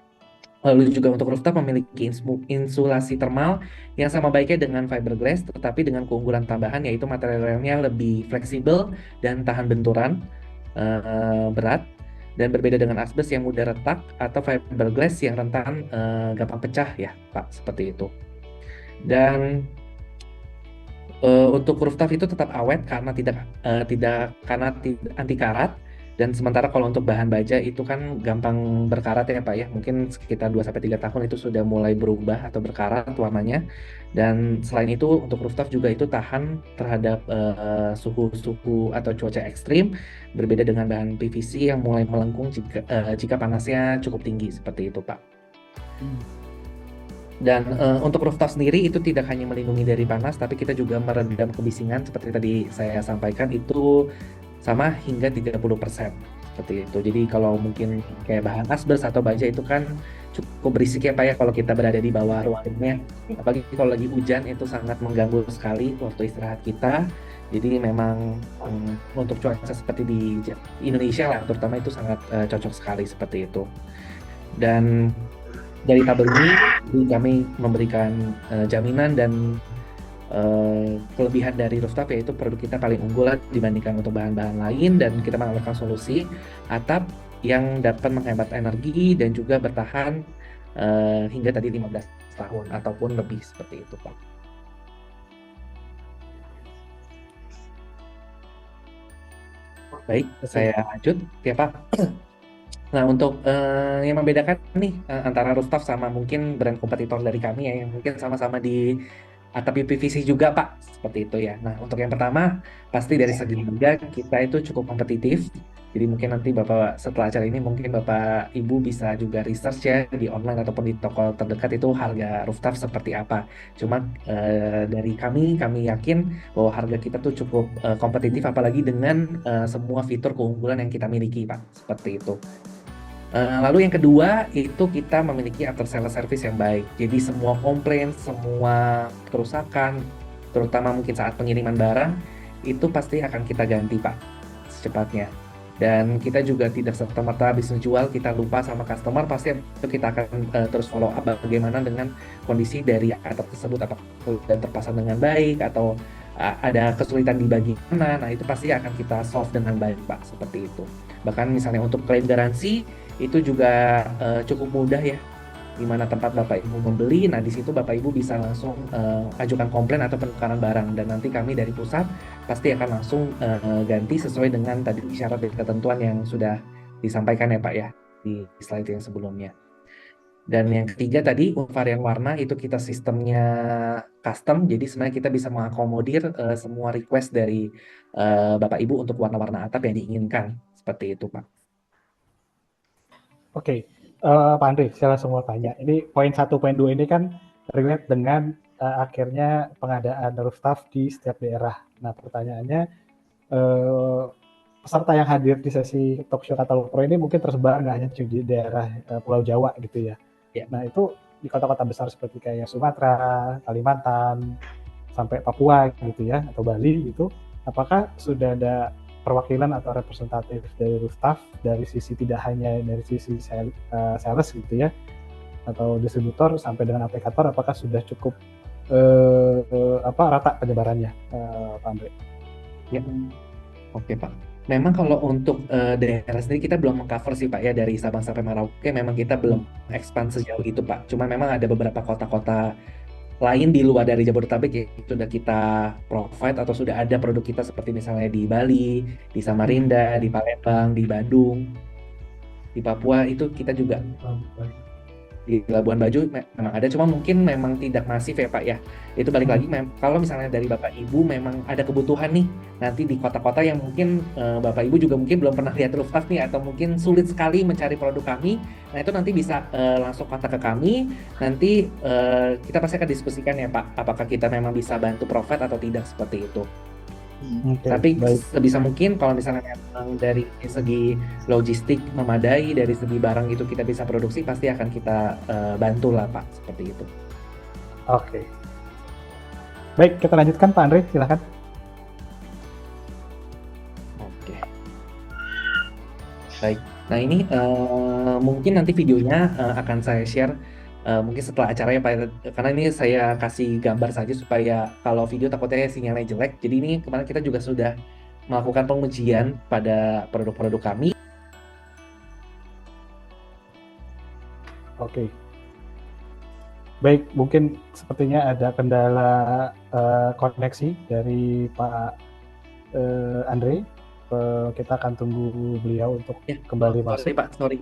Lalu juga untuk rooftop memiliki insulasi termal yang sama baiknya dengan fiberglass, tetapi dengan keunggulan tambahan yaitu materialnya lebih fleksibel dan tahan benturan berat, dan berbeda dengan asbes yang mudah retak atau fiberglass yang rentan gampang pecah ya Pak, seperti itu. Dan untuk rooftop itu tetap awet karena tidak anti karat. Dan sementara kalau untuk bahan baja itu kan gampang berkarat ya Pak ya, mungkin sekitar 2-3 tahun itu sudah mulai berubah atau berkarat warnanya. Dan selain itu untuk rooftop juga itu tahan terhadap suhu atau cuaca ekstrim, berbeda dengan bahan PVC yang mulai melengkung jika panasnya cukup tinggi seperti itu Pak. Dan untuk rooftop sendiri itu tidak hanya melindungi dari panas, tapi kita juga meredam kebisingan seperti tadi saya sampaikan, itu sama hingga 30% seperti itu. Jadi kalau mungkin kayak bahan asbes atau baja itu kan cukup berisik ya Pak ya kalau kita berada di bawah ruangannya. Apalagi kalau lagi hujan itu sangat mengganggu sekali waktu istirahat kita. Jadi memang untuk cuaca seperti di Indonesia lah terutama itu sangat cocok sekali seperti itu. Dan dari tabel ini kami memberikan jaminan dan kelebihan dari rooftop, yaitu produk kita paling unggul dibandingkan untuk bahan-bahan lain, dan kita menawarkan solusi atap yang dapat menghemat energi dan juga bertahan hingga tadi 15 tahun ataupun lebih seperti itu Pak. Baik, saya lanjut ya Pak. Nah, untuk yang membedakan nih antara rooftop sama mungkin brand kompetitor dari kami ya, yang mungkin sama-sama di atap PVC juga Pak, seperti itu ya. Nah, untuk yang pertama pasti dari segi harga kita itu cukup kompetitif. Jadi mungkin nanti Bapak setelah acara ini mungkin Bapak Ibu bisa juga research ya di online ataupun di toko terdekat itu harga rooftop seperti apa. Cuma dari kami yakin bahwa harga kita tuh cukup kompetitif, apalagi dengan semua fitur keunggulan yang kita miliki Pak, seperti itu. Lalu yang kedua itu kita memiliki after sales service yang baik. Jadi semua komplain, semua kerusakan, terutama mungkin saat pengiriman barang, itu pasti akan kita ganti Pak secepatnya. Dan kita juga tidak serta-merta habis menjual kita lupa sama customer, pasti itu kita akan terus follow up bagaimana dengan kondisi dari atap tersebut, apakah sudah terpasang dengan baik atau ada kesulitan di bagian mana. Nah itu pasti akan kita solve dengan baik Pak, seperti itu. Bahkan misalnya untuk klaim garansi itu juga cukup mudah ya. di mana tempat Bapak Ibu membeli. Nah, di situ Bapak Ibu bisa langsung ajukan komplain atau penukaran barang, dan nanti kami dari pusat pasti akan langsung ganti sesuai dengan tadi syarat dan ketentuan yang sudah disampaikan ya Pak ya di slide yang sebelumnya. Dan yang ketiga tadi varian warna itu kita sistemnya custom, jadi sebenarnya kita bisa mengakomodir semua request dari Bapak Ibu untuk warna-warna atap yang diinginkan, seperti itu Pak. Oke, Pak Andri, saya langsung mau tanya. Ini poin 1, poin 2 ini kan relate dengan akhirnya pengadaan rooftop di setiap daerah. Nah, pertanyaannya, peserta yang hadir di sesi Talkshow Katalog Pro ini mungkin tersebar nggak hanya di daerah Pulau Jawa gitu ya. Nah, itu di kota-kota besar seperti kayak Sumatera, Kalimantan, sampai Papua gitu ya, atau Bali gitu. Apakah sudah ada perwakilan atau representatif dari rooftop dari sisi tidak hanya dari sisi sales gitu ya, atau distributor sampai dengan aplikator, apakah sudah cukup rata penyebarannya, Pak Andre? Ya, oke Pak. Memang kalau untuk daerah sendiri kita belum mengcover sih Pak ya, dari Sabang sampai Merauke memang kita belum expand sejauh itu Pak. Cuma memang ada beberapa kota-kota lain di luar dari Jabodetabek ya sudah kita provide atau sudah ada produk kita, seperti misalnya di Bali, di Samarinda, di Palembang, di Bandung, di Papua itu kita juga di Labuan Bajo memang ada, cuma mungkin memang tidak masif ya Pak ya. Itu balik lagi kalau misalnya dari Bapak Ibu memang ada kebutuhan nih nanti di kota-kota yang mungkin Bapak Ibu juga mungkin belum pernah lihat rooftop nih, atau mungkin sulit sekali mencari produk kami, nah itu nanti bisa langsung kontak ke kami, nanti kita pasti akan diskusikan ya Pak, apakah kita memang bisa bantu provide atau tidak, seperti itu. Tapi sebisa mungkin kalau misalnya memang dari segi logistik memadai, dari segi barang itu kita bisa produksi, pasti akan kita bantu lah Pak, seperti itu. Oke. Baik, kita lanjutkan Pak Andre, silakan. Oke. Baik, nah ini mungkin nanti videonya akan saya share mungkin setelah acara ya Pak, karena ini saya kasih gambar saja supaya kalau video takutnya sinyalnya jelek. Jadi ini kemarin kita juga sudah melakukan pengujian pada produk-produk kami. Oke. Baik, mungkin sepertinya ada kendala koneksi dari Pak Andre. Kita akan tunggu beliau untuk kembali masuk. Pak, sorry.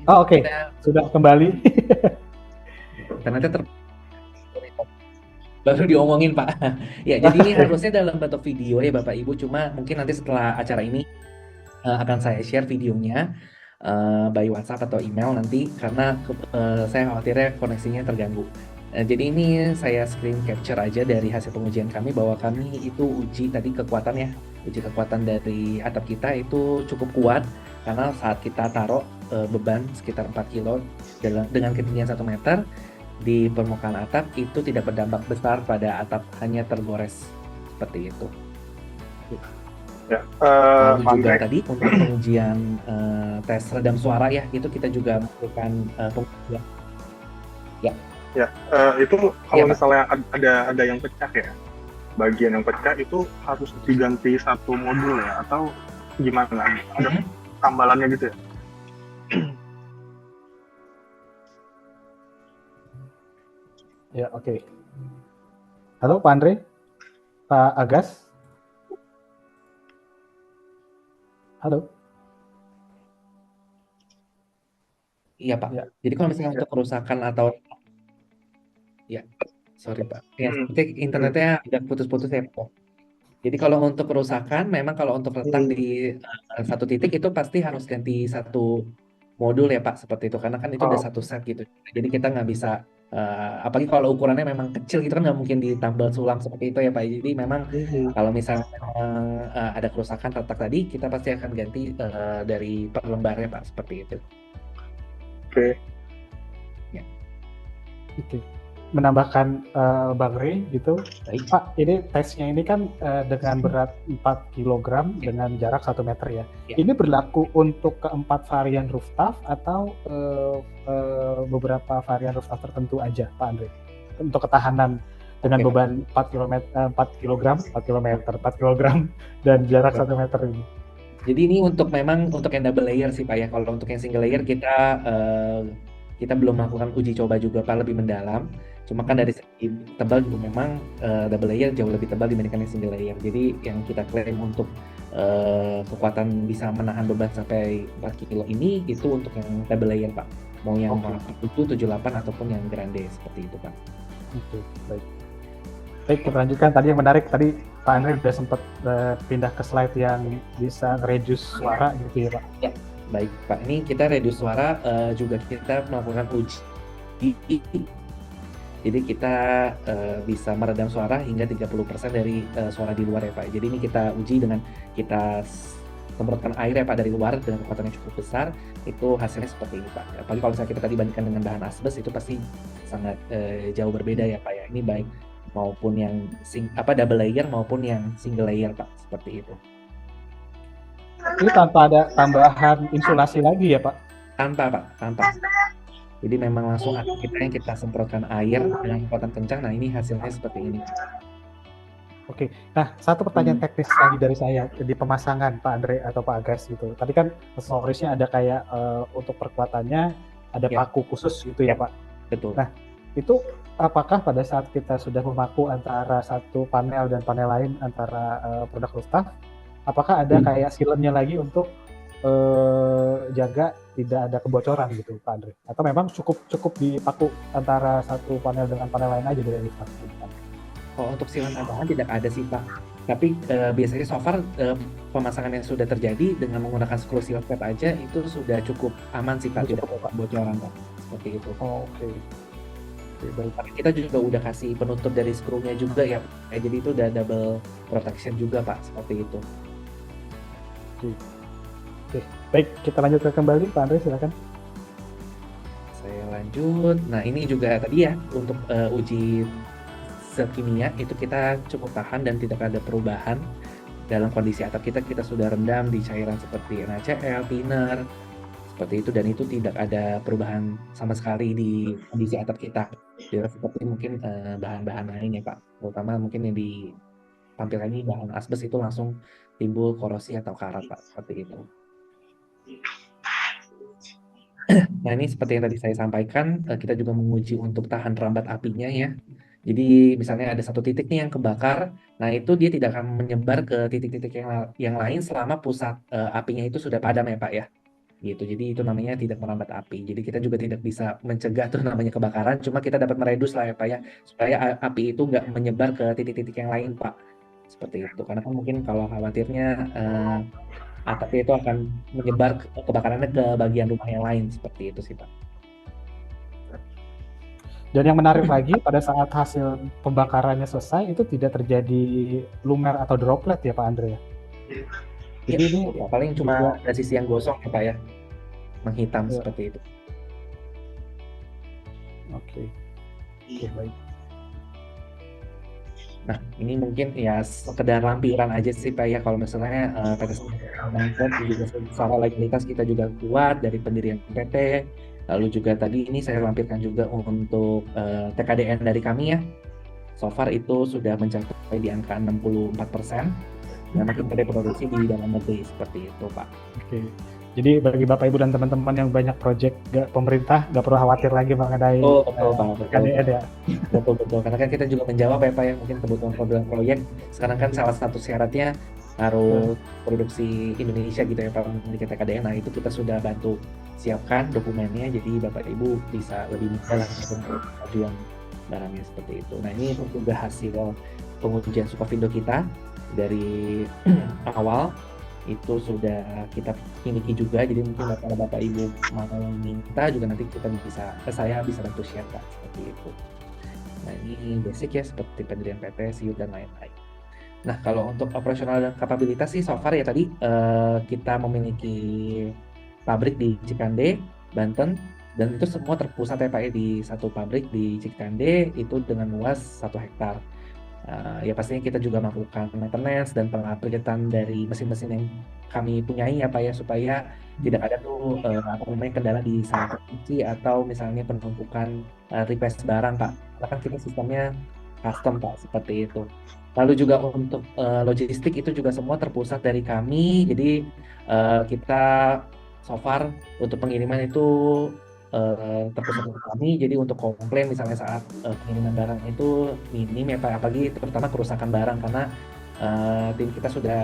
Oke. Sudah kembali. Ternyata baru diomongin Pak. Ya, jadi ini harusnya dalam bentuk video ya Bapak Ibu, cuma mungkin nanti setelah acara ini akan saya share videonya by WhatsApp atau email nanti, karena saya khawatirnya koneksinya terganggu. Jadi ini saya screen capture aja dari hasil pengujian kami, bahwa kami itu uji tadi kekuatannya, uji kekuatan dari atap kita itu cukup kuat, karena saat kita taruh beban sekitar 4 kilo dengan ketinggian 1 meter di permukaan atap, itu tidak berdampak besar pada atap, hanya tergores seperti itu. Ya, juga tadi untuk pengujian tes redam suara ya, itu kita juga melakukan pengujian. Ya, itu kalau misalnya ada yang pecah ya, bagian yang pecah itu harus diganti satu modul ya, atau gimana? Ada tambalannya gitu ya? Ya, oke. Halo Pak Andre, Pak Agas. Halo. Iya Pak. Ya. Jadi kalau misalnya untuk kerusakan atau sorry Pak. Ya, internetnya agak putus-putus ya Pak. Jadi kalau untuk kerusakan, memang kalau untuk letak di satu titik itu pasti harus ganti satu modul ya Pak, seperti itu, karena kan itu udah satu set gitu. Jadi kita nggak bisa, apalagi kalau ukurannya memang kecil gitu kan, nggak mungkin ditambal sulam seperti itu ya Pak. Jadi memang kalau misalnya ada kerusakan retak tadi, kita pasti akan ganti dari per lembarnya Pak, seperti itu. Oke. Ya. Oke. Menambahkan Bang Rey gitu. Baik. Pak, ini tesnya ini kan dengan berat 4 kg dengan jarak 1 meter ya. Ini berlaku untuk keempat varian rooftop atau beberapa varian rooftop tertentu aja, Pak Andre? Untuk ketahanan dengan beban 4 kg dan jarak 1 meter ini. Jadi ini memang untuk yang double layer sih Pak ya. Kalau untuk yang single layer kita Kita belum melakukan uji coba juga Pak lebih mendalam. Cuma kan dari segi tebal juga memang double layer jauh lebih tebal dibandingkan yang single layer. Jadi yang kita klaim untuk kekuatan bisa menahan beban sampai 4 kilo ini itu untuk yang double layer Pak. Mau yang 7, 78 ataupun yang grande seperti itu Pak. Oke, baik. Baik, kita lanjutkan. Tadi yang menarik, tadi Pak Andre sudah sempat pindah ke slide yang bisa reduce suara gitu ya Pak? Ya, baik Pak. Ini kita reduce suara juga kita melakukan uji. Jadi kita bisa meredam suara hingga 30% dari suara di luar ya Pak. Jadi ini kita uji dengan kita semprotkan air ya Pak dari luar dengan kekuatan yang cukup besar, itu hasilnya seperti ini Pak. Apalagi kalau misalnya kita tadi bandingkan dengan bahan asbes itu pasti sangat jauh berbeda ya Pak ya. Ini baik maupun yang double layer maupun yang single layer Pak, seperti itu. Ini tanpa ada tambahan insulasi lagi ya Pak? Tanpa Pak, tanpa. Jadi memang langsung kita yang kita semprotkan air dengan kekuatan kencang. Nah ini hasilnya seperti ini. Oke, nah satu pertanyaan teknis lagi dari saya di pemasangan Pak Andre atau Pak Agas gitu. Tadi kan aksesorisnya ada kayak untuk perkuatannya ada paku khusus gitu ya Pak? Betul. Nah itu apakah pada saat kita sudah memaku antara satu panel dan panel lain antara produk Rooftop, apakah ada kayak sealernya lagi untuk jaga tidak ada kebocoran gitu Pak Andre? Atau memang cukup dipaku antara satu panel dengan panel lain aja dari Rooftop? Oh, untuk sealant tambahan tidak ada sih Pak. Tapi biasanya so far pemasangan yang sudah terjadi dengan menggunakan screw seal pad aja itu sudah cukup aman sih Pak, tidak ada kebocoran Pak. Seperti itu. Oke. Baik. Tapi kita juga udah kasih penutup dari skrunya juga ya. Jadi itu udah double protection juga Pak, seperti itu. Oke. Baik, kita lanjutkan kembali Pak Andre, silakan. Saya lanjut. Nah ini juga tadi ya untuk uji zat kimia itu kita cukup tahan dan tidak ada perubahan dalam kondisi atap kita sudah rendam di cairan seperti NaCl, thinner, seperti itu, dan itu tidak ada perubahan sama sekali di kondisi atap kita. Tidak seperti mungkin bahan-bahan lain ya Pak, terutama mungkin yang ditampilkan ini bahan asbes itu langsung timbul korosi atau karat Pak, seperti itu. Nah ini seperti yang tadi saya sampaikan, kita juga menguji untuk tahan rambat apinya ya. Jadi misalnya ada satu titik nih yang kebakar, nah itu dia tidak akan menyebar ke titik-titik yang lain selama pusat apinya itu sudah padam ya Pak ya. Gitu. Jadi itu namanya tidak merambat api. Jadi kita juga tidak bisa mencegah tuh namanya kebakaran, cuma kita dapat meredus lah ya Pak ya, supaya api itu nggak menyebar ke titik-titik yang lain Pak. Seperti itu. Karena kan mungkin kalau khawatirnya atapnya itu akan menyebar kebakarannya ke bagian rumah yang lain, seperti itu sih Pak. Dan yang menarik lagi pada saat hasil pembakarannya selesai itu tidak terjadi lumer atau droplet ya Pak Andre ya? Jadi ini paling cuma dari sisi yang gosong ya Pak ya, menghitam seperti itu. Oke, baik. Nah ini mungkin ya sekedar lampiran aja sih Pak ya, kalau misalnya PT juga secara legalitas kita juga kuat dari pendirian PT. Lalu juga tadi ini saya lampirkan juga untuk TKDN dari kami ya. So far itu sudah mencapai di angka 64%. Dan makin produksi di dalam negeri seperti itu Pak. Oke. Jadi bagi Bapak Ibu dan teman-teman yang banyak proyek pemerintah nggak perlu khawatir lagi mengenai TKDN ya. Betul. Karena kan kita juga menjawab ya Pak ya, mungkin kebutuhan proyek. Sekarang kan salah satu syaratnya harus produksi Indonesia gitu ya Pak, memiliki TKDN. Nah itu kita sudah bantu siapkan dokumennya, jadi Bapak Ibu bisa lebih mudah langsung pengajuan barangnya seperti itu. Nah ini juga hasil pengujian Supavindo kita dari awal itu sudah kita miliki juga, jadi mungkin kalau Bapak Ibu mau minta juga nanti kita saya bisa bantu share Pak, seperti itu. Nah ini basic ya, seperti pendirian PT, SIUP dan lain-lain. Nah kalau untuk operasional dan kapabilitas sih so far ya tadi kita memiliki pabrik di Cikande, Banten, dan itu semua terpusat ya Pak ya di satu pabrik di Cikande itu dengan luas 1 hektar. Ya pastinya kita juga melakukan maintenance dan pengupgradean dari mesin-mesin yang kami punyai ya Pak ya, supaya tidak ada tuh kendala di saat produksi atau misalnya penumpukan request barang Pak. Karena kan kita sistemnya custom Pak, seperti itu. Lalu juga untuk logistik itu juga semua terpusat dari kami, jadi kita so far untuk pengiriman itu terpusat ke kami. Jadi untuk komplain misalnya saat pengiriman barang itu minim ya Pak, apalagi terutama kerusakan barang karena tim kita sudah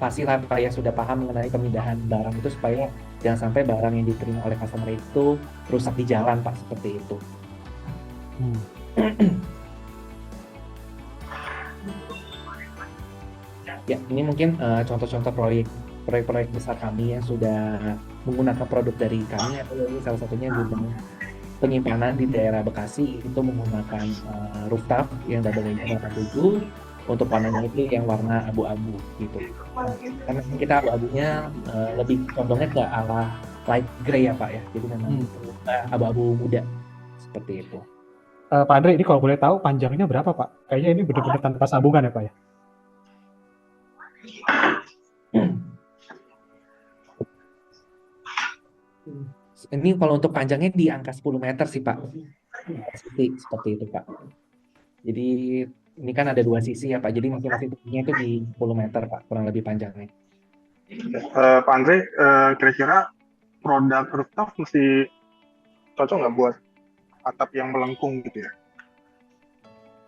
pasti lah Pak ya sudah paham mengenai pemindahan barang itu supaya jangan sampai barang yang diterima oleh customer itu rusak di jalan Pak, seperti itu. Ya, ini mungkin contoh-contoh proyek-proyek besar kami yang sudah menggunakan produk dari kami, atau ini salah satunya gudang penyimpanan di daerah Bekasi itu menggunakan rooftop yang double layer 87 untuk warnanya itu yang warna abu-abu gitu. Karena kita abu-abunya lebih condongnya ke arah light gray ya Pak ya, jadi memang abu-abu muda seperti itu. Pak Andre, ini kalau boleh tahu panjangnya berapa Pak? Kayaknya ini benar-benar tanpa sambungan ya Pak ya? Ini kalau untuk panjangnya di angka 10 meter sih Pak, seperti itu Pak. Jadi ini kan ada 2 sisi ya Pak, jadi masing-masing tingginya itu di 10 meter Pak, kurang lebih panjangnya. Pak Andre, kira-kira produk rooftop mesti cocok nggak buat atap yang melengkung gitu ya?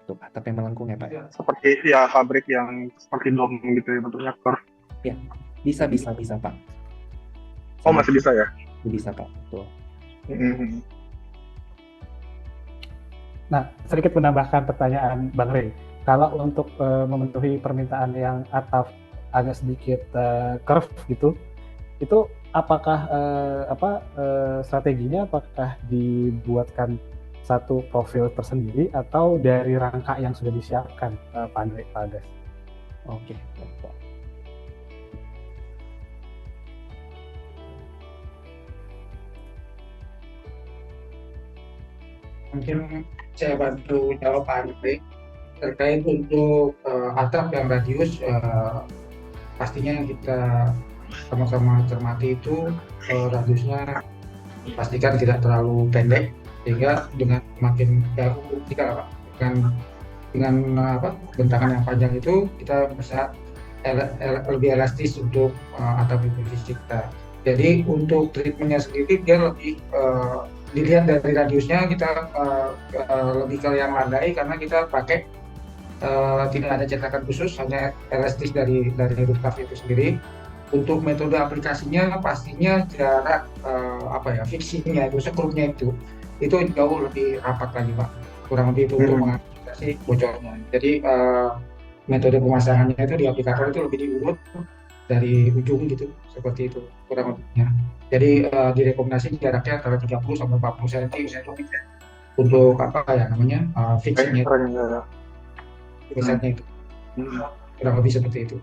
Untuk atap yang melengkung ya Pak? Seperti ya fabrik yang seperti dom gitu ya, bentuknya curve. Ya, bisa Pak. Oh, masih bisa ya? Bisa Pak, betul. Nah, sedikit menambahkan pertanyaan Bang Rey. Kalau untuk memenuhi permintaan yang atap agak sedikit curve gitu, itu apakah strateginya apakah dibuatkan satu profil tersendiri atau dari rangka yang sudah disiapkan Pak Andre, Pak Agas? Oke. Mungkin saya bantu jawab Pak Andre terkait untuk atap yang radius, pastinya kita sama-sama cermati itu radiusnya pastikan tidak terlalu pendek, sehingga dengan makin jauh dengan bentangan yang panjang itu kita bisa lebih elastis untuk atap divisi kita. Jadi untuk treatmentnya sendiri dia lebih dilihat dari radiusnya, kita lebih ke yang landai karena kita pakai tidak ada cetakan khusus, hanya elastis dari rooftop itu sendiri. Untuk metode aplikasinya pastinya jarak fixingnya itu, sekrupnya itu jauh lebih rapat lagi Pak, kurang lebih itu untuk mengantisipasi bocornya. Jadi metode pemasangannya itu di aplikator itu lebih diurut dari ujung gitu, seperti itu kurang lebihnya. Jadi direkomendasi jaraknya antara 30 sampai 40 cm untuk fixingnya, itu kurang lebih seperti itu.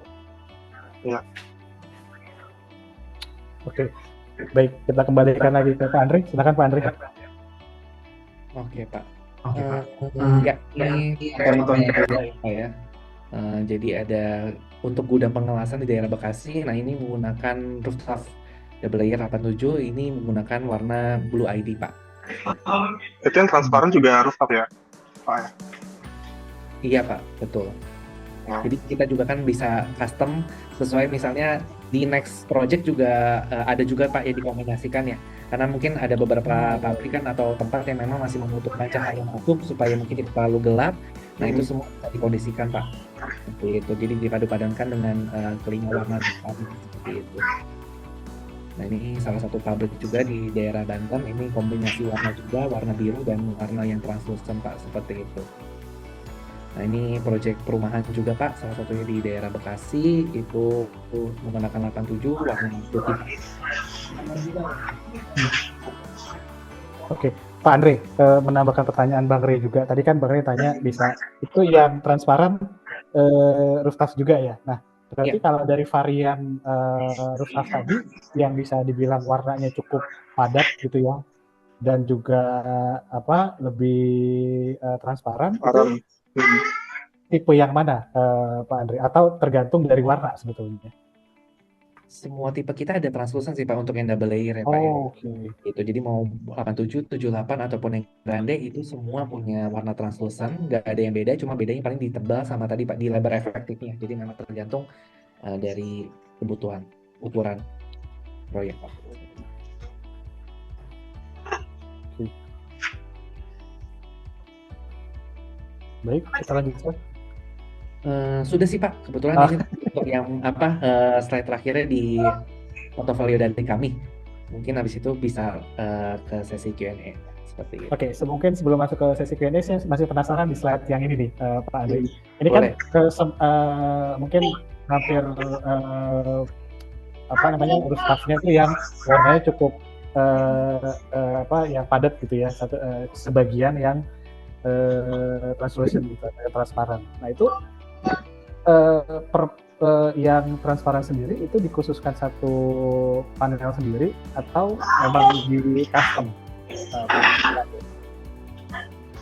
Ya. Oke, baik, kita kembalikan lagi ke Pak Andre. Silakan Pak Andre. Oke Pak. Ya, ini ya. Jadi ada untuk gudang pengelasan di daerah Bekasi. Nah, ini menggunakan rooftop double layer 87. Ini menggunakan warna blue ID Pak. Itu yang transparan juga rooftop ya Pak ya? Iya Pak, betul. Jadi kita juga kan bisa custom sesuai, misalnya di next project juga ada juga Pak yang dikombinasikan ya. Karena mungkin ada beberapa pabrikan atau tempat yang memang masih membutuhkan cahaya masuk supaya mungkin tidak terlalu gelap. Nah itu semua bisa dikondisikan Pak. Seperti itu. Jadi dipadu-padankan dengan kelima warna seperti itu. Nah ini salah satu pabrik juga di daerah Banten. Ini kombinasi warna juga, warna biru dan warna yang translucent Pak, seperti itu. Nah ini proyek perumahan juga Pak, salah satunya di daerah Bekasi, itu menggunakan 87 warna putih. Oke, Pak Andre, menambahkan pertanyaan Bang Rey juga. Tadi kan Bang Rey tanya bisa itu yang transparan rooftop juga ya. Nah, berarti kalau dari varian rooftop tadi yang bisa dibilang warnanya cukup padat gitu ya, dan juga lebih transparan. Tipe yang mana Pak Andre? Atau tergantung dari warna sebetulnya? Semua tipe kita ada translucent sih Pak untuk yang double layer ya Pak ya. Itu jadi mau 87, 78 ataupun yang grande itu semua punya warna translucent, nggak ada yang beda, cuma bedanya paling di tebal sama tadi Pak di lebar efektifnya. Jadi memang tergantung dari kebutuhan ukuran proyek Pak. Baik, kita lanjutkan. Sudah sih Pak, kebetulan ini untuk yang slide terakhirnya di portofolio dari kami. Mungkin habis itu bisa ke sesi Q&A seperti itu. Oke, mungkin sebelum masuk ke sesi Q&A, saya masih penasaran di slide yang ini nih, Pak Andre. Ini Boleh. kan mungkin hampir urus staffnya itu yang warnanya cukup yang padat gitu ya, sebagian yang translucent gitu, transparan. Nah itu yang transparan sendiri itu dikhususkan satu panel sendiri atau memang di custom?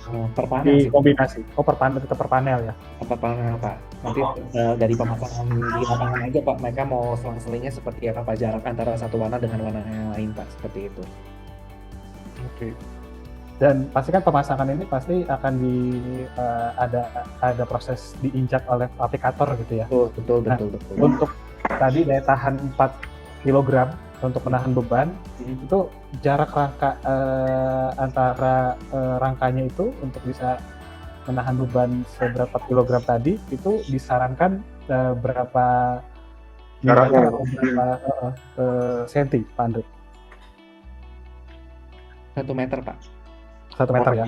Per panel sih. Kombinasi. Tetap per panel ya? Per panel Pak. Nanti dari pemasangan di lapangan aja Pak, mereka mau selang-selingnya seperti apa jarak antara satu warna dengan warna yang lain Pak, seperti itu. Oke. Dan pasti kan pemasangan ini pasti akan ada proses diinjak oleh aplikator gitu ya? Betul. Untuk tadi daya tahan 4 kg untuk menahan beban, itu jarak rangka antara rangkanya itu untuk bisa menahan beban seberapa kilogram tadi, itu disarankan berapa senti, Pak Andre? 1 meter Pak. 1 meter ya?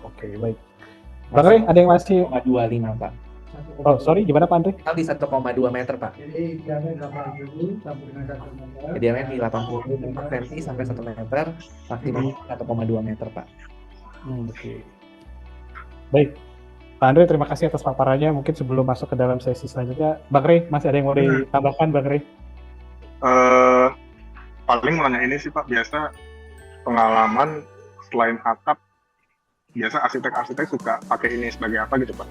Oke, baik. Bang Rey, ada yang masih? 1,25 Pak. Oh, sorry, gimana Pak Andre? Di 1,2 meter Pak. Jadi diameter 80 sampai dengan 1 meter. Diameter di 80 cm sampai 1 meter, maksimal 1,2 meter Pak. Oke. Baik, Pak Andre, terima kasih atas paparannya. Mungkin sebelum masuk ke dalam sesi selanjutnya, Bang Rey, masih ada yang mau ditambahkan, Bang Rey? Paling nanya ini sih Pak, biasa pengalaman selain atap, biasa arsitek-arsitek suka pakai ini sebagai apa gitu Pak?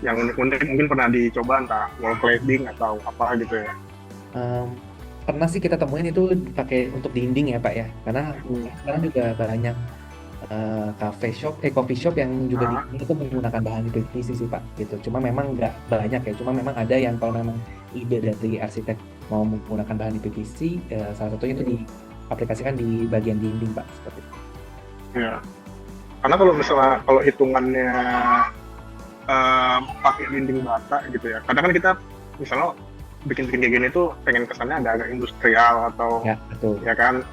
Yang unik-unik mungkin pernah dicoba, entah wall cladding atau apa gitu ya? Pernah sih kita temuin itu pakai untuk dinding ya Pak ya, karena sekarang juga banyak coffee shop yang juga itu menggunakan bahan PVC sih Pak gitu. Cuma memang nggak banyak ya, cuma memang ada yang kalau memang ide dari arsitek mau menggunakan bahan PVC, salah satunya itu diaplikasikan di bagian dinding Pak, seperti itu. Ya, karena kalau hitungannya pakai dinding bata gitu ya, kadang kan kita misalnya bikin kayak gini tuh pengen kesannya agak industrial atau ya, betul. Ya kan,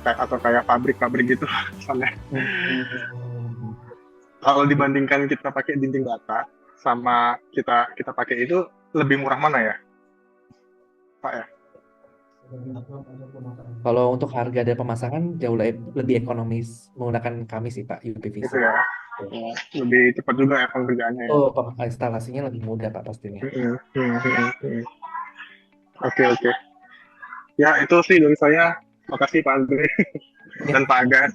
atau kayak pabrik gitu kesannya. Kalau dibandingkan kita pakai dinding bata sama kita pakai itu, lebih murah mana ya Pak ya? Kalau untuk harga dan pemasangan jauh lebih ekonomis menggunakan kami sih Pak, UPVC. Gitu ya. Lebih cepat juga ya pengerjaannya ya. Instalasinya lebih mudah Pak pastinya. Oke. Ya itu sih dari saya. Makasih Pak Andre dan Pak Agas.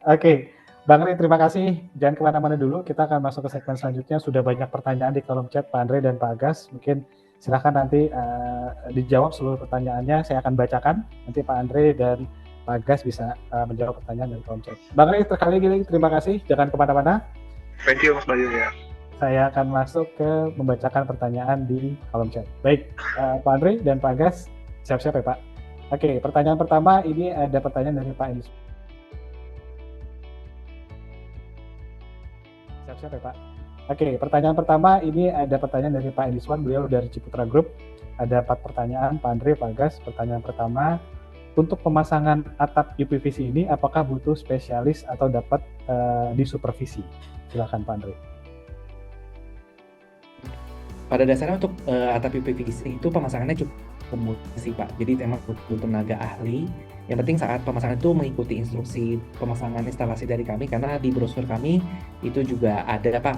Oke, Bang Rey, terima kasih. Jangan kemana-mana dulu, kita akan masuk ke segmen selanjutnya. Sudah banyak pertanyaan di kolom chat Pak Andre dan Pak Agas. Mungkin silakan nanti dijawab seluruh pertanyaannya, saya akan bacakan. Nanti Pak Andre dan Pak Agas bisa menjawab pertanyaan dari kolom chat. Bang Rey, sekali lagi terima kasih. Jangan kemana-mana. Thank you Mas Bayu ya. Saya akan masuk ke membacakan pertanyaan di kolom chat. Baik, Pak Andre dan Pak Agas, siap-siap ya Pak. Oke, pertanyaan pertama ini ada pertanyaan dari Pak Elis. Siap-siap ya Pak. Oke, pertanyaan pertama ini ada pertanyaan dari Pak Eliswan, beliau dari Ciputra Group. Ada 4 pertanyaan, Pak Andre, Pak Agas. Pertanyaan pertama, untuk pemasangan atap UPVC ini apakah butuh spesialis atau dapat disupervisi? Silakan Pak Andre. Pada dasarnya untuk atap UPVC itu pemasangannya cukup mudah sih Pak. Jadi memang butuh tenaga ahli. Yang penting saat pemasangan itu mengikuti instruksi pemasangan instalasi dari kami, karena di brosur kami itu juga ada Pak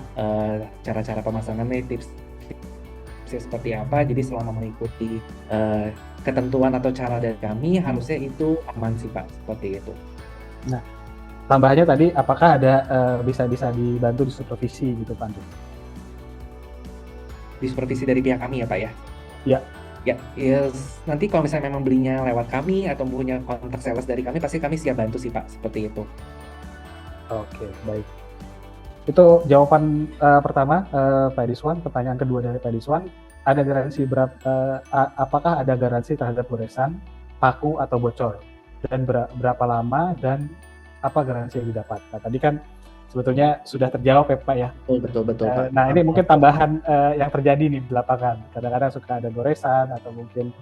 cara-cara pemasangannya, tips seperti apa. Jadi selama mengikuti ketentuan atau cara dari kami harusnya itu aman sih Pak, seperti itu. Nah, tambahannya tadi apakah ada bisa dibantu di supervisi gitu Pak Andre? Di supervisi dari pihak kami ya Pak ya? Ya, nanti kalau misalnya memang belinya lewat kami atau punya kontak sales dari kami, pasti kami siap bantu sih Pak, seperti itu. Oke, baik. Itu jawaban pertama Pak Ediswan. Pertanyaan kedua dari Pak Ediswan, ada garansi apakah ada garansi terhadap goresan, paku atau bocor, dan berapa lama, dan apa garansi yang didapat. Nah, tadi kan sebetulnya sudah terjawab ya Pak ya. Betul Pak. Nah, ini mungkin tambahan yang terjadi nih di lapangan. Kadang-kadang suka ada goresan atau mungkin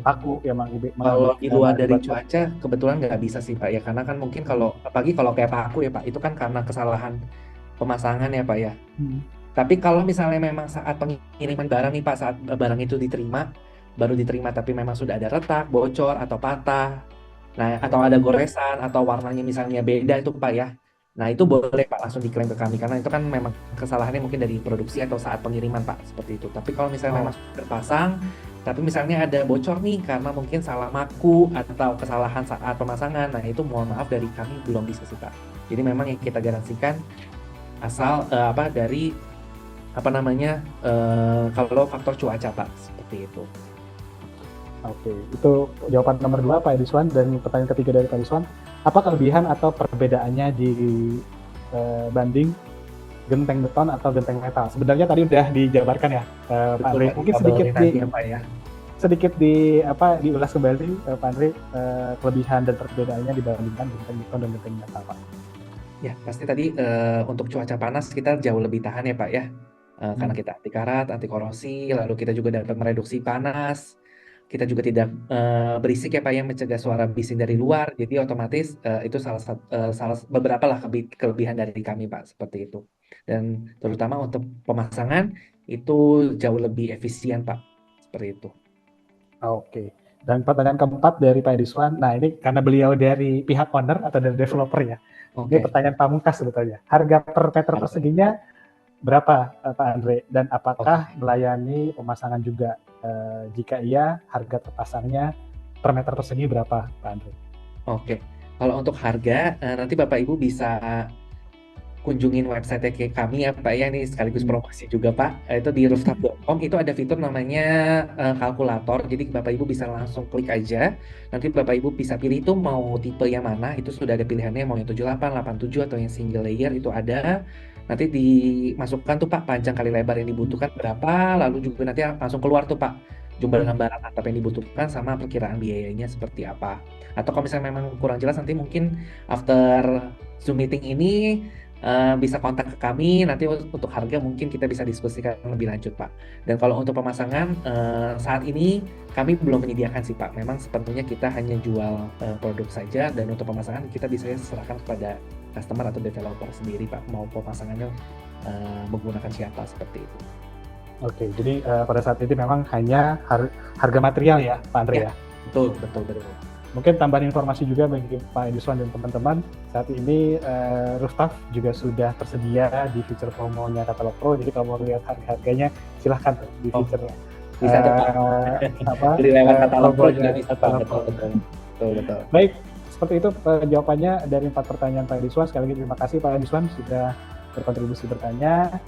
paku yang Kalau di luar dari cuaca kebetulan nggak bisa sih Pak ya, karena kan mungkin apalagi kalau kayak paku ya Pak, itu kan karena kesalahan pemasangan ya Pak ya. Tapi kalau misalnya memang saat pengiriman barang nih Pak, saat barang itu baru diterima tapi memang sudah ada retak, bocor atau patah, nah atau ada goresan atau warnanya misalnya beda itu Pak ya. Nah itu boleh Pak langsung diklaim ke kami, karena itu kan memang kesalahannya mungkin dari produksi atau saat pengiriman Pak, seperti itu. Tapi kalau misalnya memang sudah terpasang, tapi misalnya ada bocor nih karena mungkin salah maku atau kesalahan saat pemasangan, nah itu mohon maaf dari kami belum bisa sih Pak. Jadi memang yang kita garansikan asal dari kalau faktor cuaca Pak, seperti itu. Oke, itu jawaban nomor 2 Pak Ediswan. Dan pertanyaan ketiga dari Pak Ediswan, apa kelebihan atau perbedaannya di banding genteng beton atau genteng metal? Sebenarnya tadi udah dijabarkan ya Pak Andre. Mungkin sedikit diulas kembali Pak Andre, kelebihan dan perbedaannya dibandingkan genteng beton dan genteng metal Pak. Ya, pasti tadi untuk cuaca panas kita jauh lebih tahan ya Pak ya. Karena kita anti karat, anti korosi, lalu kita juga dapat mereduksi panas. Kita juga tidak berisik ya Pak yang mencegah suara bising dari luar. Jadi otomatis itu salah beberapa lah kelebihan dari kami Pak, seperti itu. Dan terutama untuk pemasangan itu jauh lebih efisien Pak, seperti itu. Oke. Dan pertanyaan keempat dari Pak Ediswan. Nah ini karena beliau dari pihak owner atau dari developer ya. Ini pertanyaan pamungkas sebetulnya. Harga per meter perseginya berapa Pak Andre? Dan apakah melayani pemasangan juga? Jika iya, harga terpasangnya per meter persegi berapa Pak Andre? Oke, kalau untuk harga nanti Bapak Ibu bisa kunjungin website kami ya Pak ya, ini sekaligus promosi juga Pak. Itu di rooftop.com itu ada fitur namanya kalkulator, jadi Bapak Ibu bisa langsung klik aja. Nanti Bapak Ibu bisa pilih itu mau tipe yang mana, itu sudah ada pilihannya, mau yang 78, 87 atau yang single layer itu ada. Nanti dimasukkan tuh Pak panjang kali lebar yang dibutuhkan berapa, lalu juga nanti langsung keluar tuh Pak jumlah lembaran atap yang dibutuhkan sama perkiraan biayanya seperti apa. Atau kalau misalnya memang kurang jelas, nanti mungkin after Zoom meeting ini bisa kontak ke kami, nanti untuk harga mungkin kita bisa diskusikan lebih lanjut Pak. Dan kalau untuk pemasangan saat ini kami belum menyediakan sih Pak, memang sepertinya kita hanya jual produk saja, dan untuk pemasangan kita bisa serahkan kepada customer atau developer sendiri Pak, mau pemasangannya menggunakan siapa, seperti itu. Oke, jadi pada saat ini memang hanya harga material ya Pak Andre ya? Betul. Mungkin tambahan informasi juga bagi Pak Ediswan dan teman-teman, saat ini Rooftop juga sudah tersedia di fitur promonya Katalog Pro, jadi kalau mau lihat harganya silahkan di fiturnya. Bisa beli lewat Katalog Pro juga bisa Pak. Betul. Baik, seperti itu jawabannya dari 4 pertanyaan Pak Ediswan. Sekali lagi terima kasih Pak Ediswan sudah berkontribusi bertanya.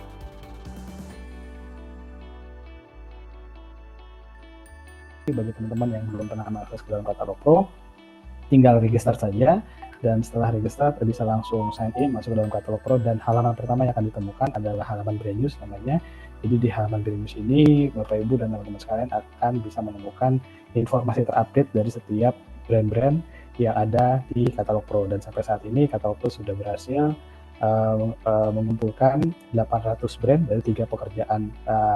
Bagi teman-teman yang belum pernah mengakses ke dalam Katalog Pro, tinggal register saja, dan setelah register bisa langsung sign in masuk ke dalam Katalog Pro, dan halaman pertama yang akan ditemukan adalah halaman Brand News namanya. Jadi di halaman Brand News ini Bapak Ibu dan teman-teman sekalian akan bisa menemukan informasi terupdate dari setiap brand-brand yang ada di Katalog Pro. Dan sampai saat ini Katalog Pro sudah berhasil mengumpulkan 800 brand dari 3 pekerjaan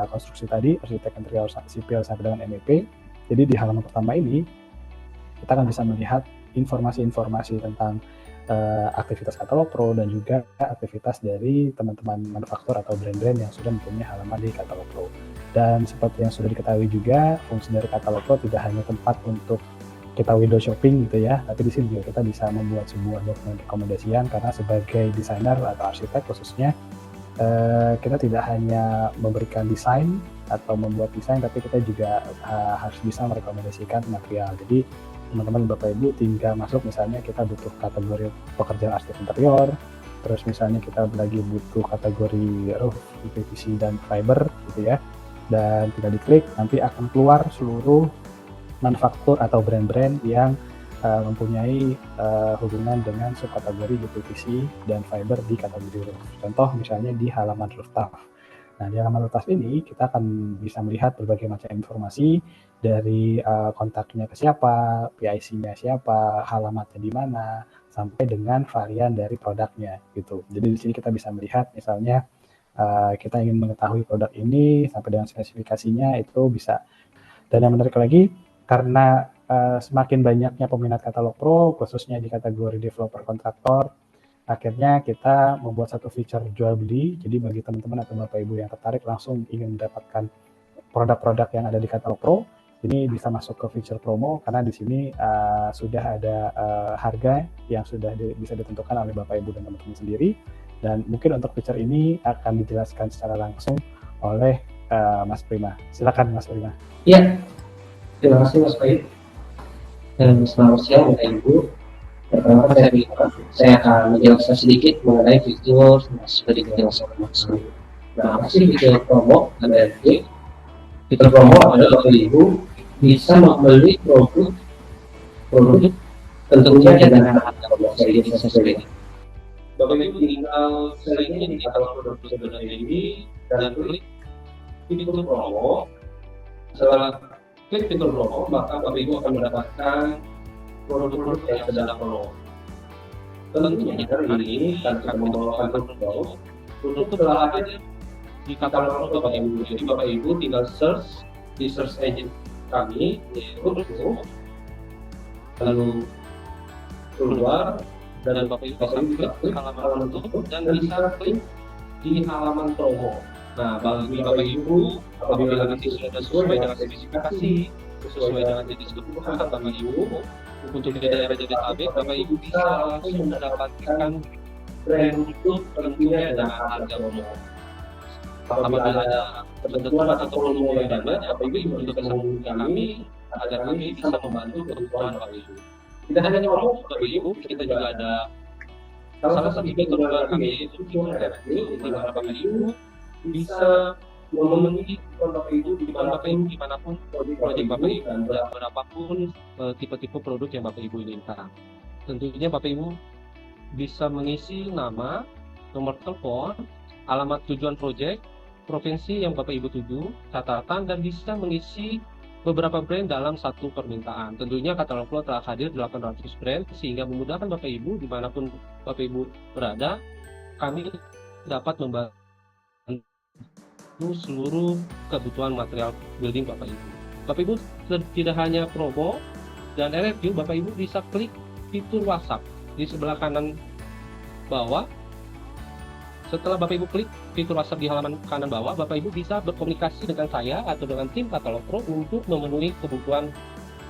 konstruksi tadi, arsitek interior, sipil sampai dengan MEP. Jadi di halaman pertama ini kita akan bisa melihat informasi-informasi tentang aktivitas Katalog Pro dan juga aktivitas dari teman-teman manufaktur atau brand-brand yang sudah mempunyai halaman di Katalog Pro. Dan seperti yang sudah diketahui juga, fungsi dari Katalog Pro tidak hanya tempat untuk kita window shopping gitu ya, tapi di sini juga kita bisa membuat sebuah dokumen rekomendasian, karena sebagai desainer atau arsitek khususnya kita tidak hanya memberikan desain atau membuat desain, tapi kita juga harus bisa merekomendasikan material. Jadi teman-teman Bapak Ibu tinggal masuk, misalnya kita butuh kategori pekerjaan arsitek interior, terus misalnya kita lagi butuh kategori roof, PVC dan fiber gitu ya, dan tinggal diklik, nanti akan keluar seluruh manufaktur atau brand-brand yang mempunyai hubungan dengan subkategori PVC dan fiber di kategori roof. Contoh misalnya di halaman rooftop. Nah, di halaman letas ini kita akan bisa melihat berbagai macam informasi dari kontaknya ke siapa, PIC-nya siapa, alamatnya di mana, sampai dengan varian dari produknya gitu. Jadi di sini kita bisa melihat misalnya kita ingin mengetahui produk ini sampai dengan spesifikasinya itu bisa. Dan yang menarik lagi, karena semakin banyaknya peminat katalog Pro, khususnya di kategori developer kontraktor, akhirnya kita membuat satu feature jual beli. Jadi bagi teman-teman atau Bapak Ibu yang tertarik langsung ingin mendapatkan produk-produk yang ada di katalog Pro, ini bisa masuk ke feature promo karena di sini sudah ada harga yang sudah bisa ditentukan oleh Bapak Ibu dan teman-teman sendiri. Dan mungkin untuk feature ini akan dijelaskan secara langsung oleh Mas Prima. Silakan Mas Prima. Iya, terima kasih Mas Bayu. Dan selamat siang Bapak Ibu. Pertama saya akan menjelaskan sedikit mengenai fitur yang sudah dijelaskan Mas Bayu. Nah, apa sih fitur promo dan RP? Fitur promo adalah Bapak Ibu bisa membeli produk tentunya dengan harga promosi yang sesuai. Bapak Ibu tinggal seringnya di katalog produk ini dan klik fitur promo. Setelah klik fitur promo, maka Bapak Ibu akan mendapatkan produk-produk yang sedang promo. Tentunya ini akan membawakan produk telah hadir di katalog Bapak Ibu. Jadi Bapak Ibu tinggal search di search engine kami, yaitu Pro, lalu keluar dan Bapak Ibu bisa klik halaman tutup dan bisa klik di halaman promo. Nah, bagi Bapak Ibu, apabila nanti sudah sesuai dengan spesifikasi, sesuai dengan jenis kebutuhan Bapak Ibu, untuk di daerah Jabodetabek, Bapak Ibu bisa langsung mendapatkan produk tentunya dengan harga promo. Apabila ada ketentuan atau promo yang ada, Bapak Ibu untuk menghubungi kami agar kami bisa membantu kebutuhan Bapak Ibu. Tidak hanya promo Bapak Ibu, kita juga ada salah satu fitur kami yaitu fitur review, di mana Bapak Ibu bisa memenuhi Bapak Ibu dimanapun proyek Bapak Ibu dan berapapun tipe-tipe produk yang Bapak Ibu inginkan. Tentunya Bapak Ibu bisa mengisi nama, nomor telepon, alamat tujuan proyek, provinsi yang Bapak Ibu tuju, catatan, dan bisa mengisi beberapa brand dalam satu permintaan. Tentunya katalog Pro telah hadir 800 brand sehingga memudahkan Bapak Ibu dimanapun Bapak Ibu berada. Kami dapat membantu seluruh kebutuhan material building Bapak Ibu. Bapak Ibu tidak hanya promo dan review, Bapak Ibu bisa klik fitur WhatsApp di sebelah kanan bawah. Setelah Bapak Ibu klik fitur WhatsApp di halaman kanan bawah, Bapak Ibu bisa berkomunikasi dengan saya atau dengan tim katalog Pro untuk memenuhi kebutuhan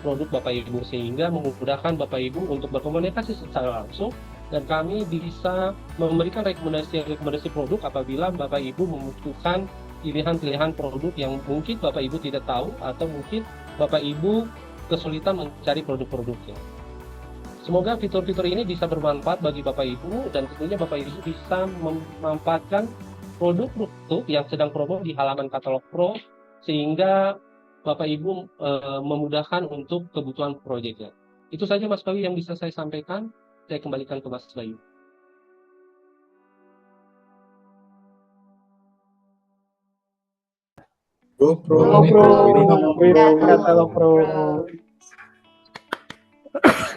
produk Bapak Ibu sehingga memudahkan Bapak Ibu untuk berkomunikasi secara langsung. Dan kami bisa memberikan rekomendasi produk apabila Bapak Ibu membutuhkan pilihan-pilihan produk yang mungkin Bapak Ibu tidak tahu atau mungkin Bapak Ibu kesulitan mencari produk-produknya. Semoga fitur-fitur ini bisa bermanfaat bagi Bapak Ibu dan tentunya Bapak Ibu bisa memanfaatkan produk-produk yang sedang promo di halaman katalog Pro sehingga Bapak Ibu memudahkan untuk kebutuhan proyeknya. Itu saja Mas Bayu yang bisa saya sampaikan. Saya kembalikan ke Mas Bayu. Katalog Pro.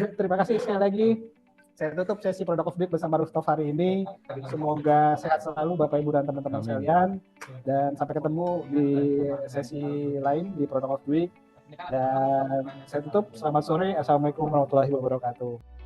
Terima kasih sekali lagi. Saya tutup sesi Product of the Week bersama Rooftop hari ini. Semoga sehat selalu Bapak Ibu dan teman-teman sekalian. Dan sampai ketemu di sesi lain di Product of the Week. Dan saya tutup. Selamat sore. Assalamualaikum warahmatullahi wabarakatuh.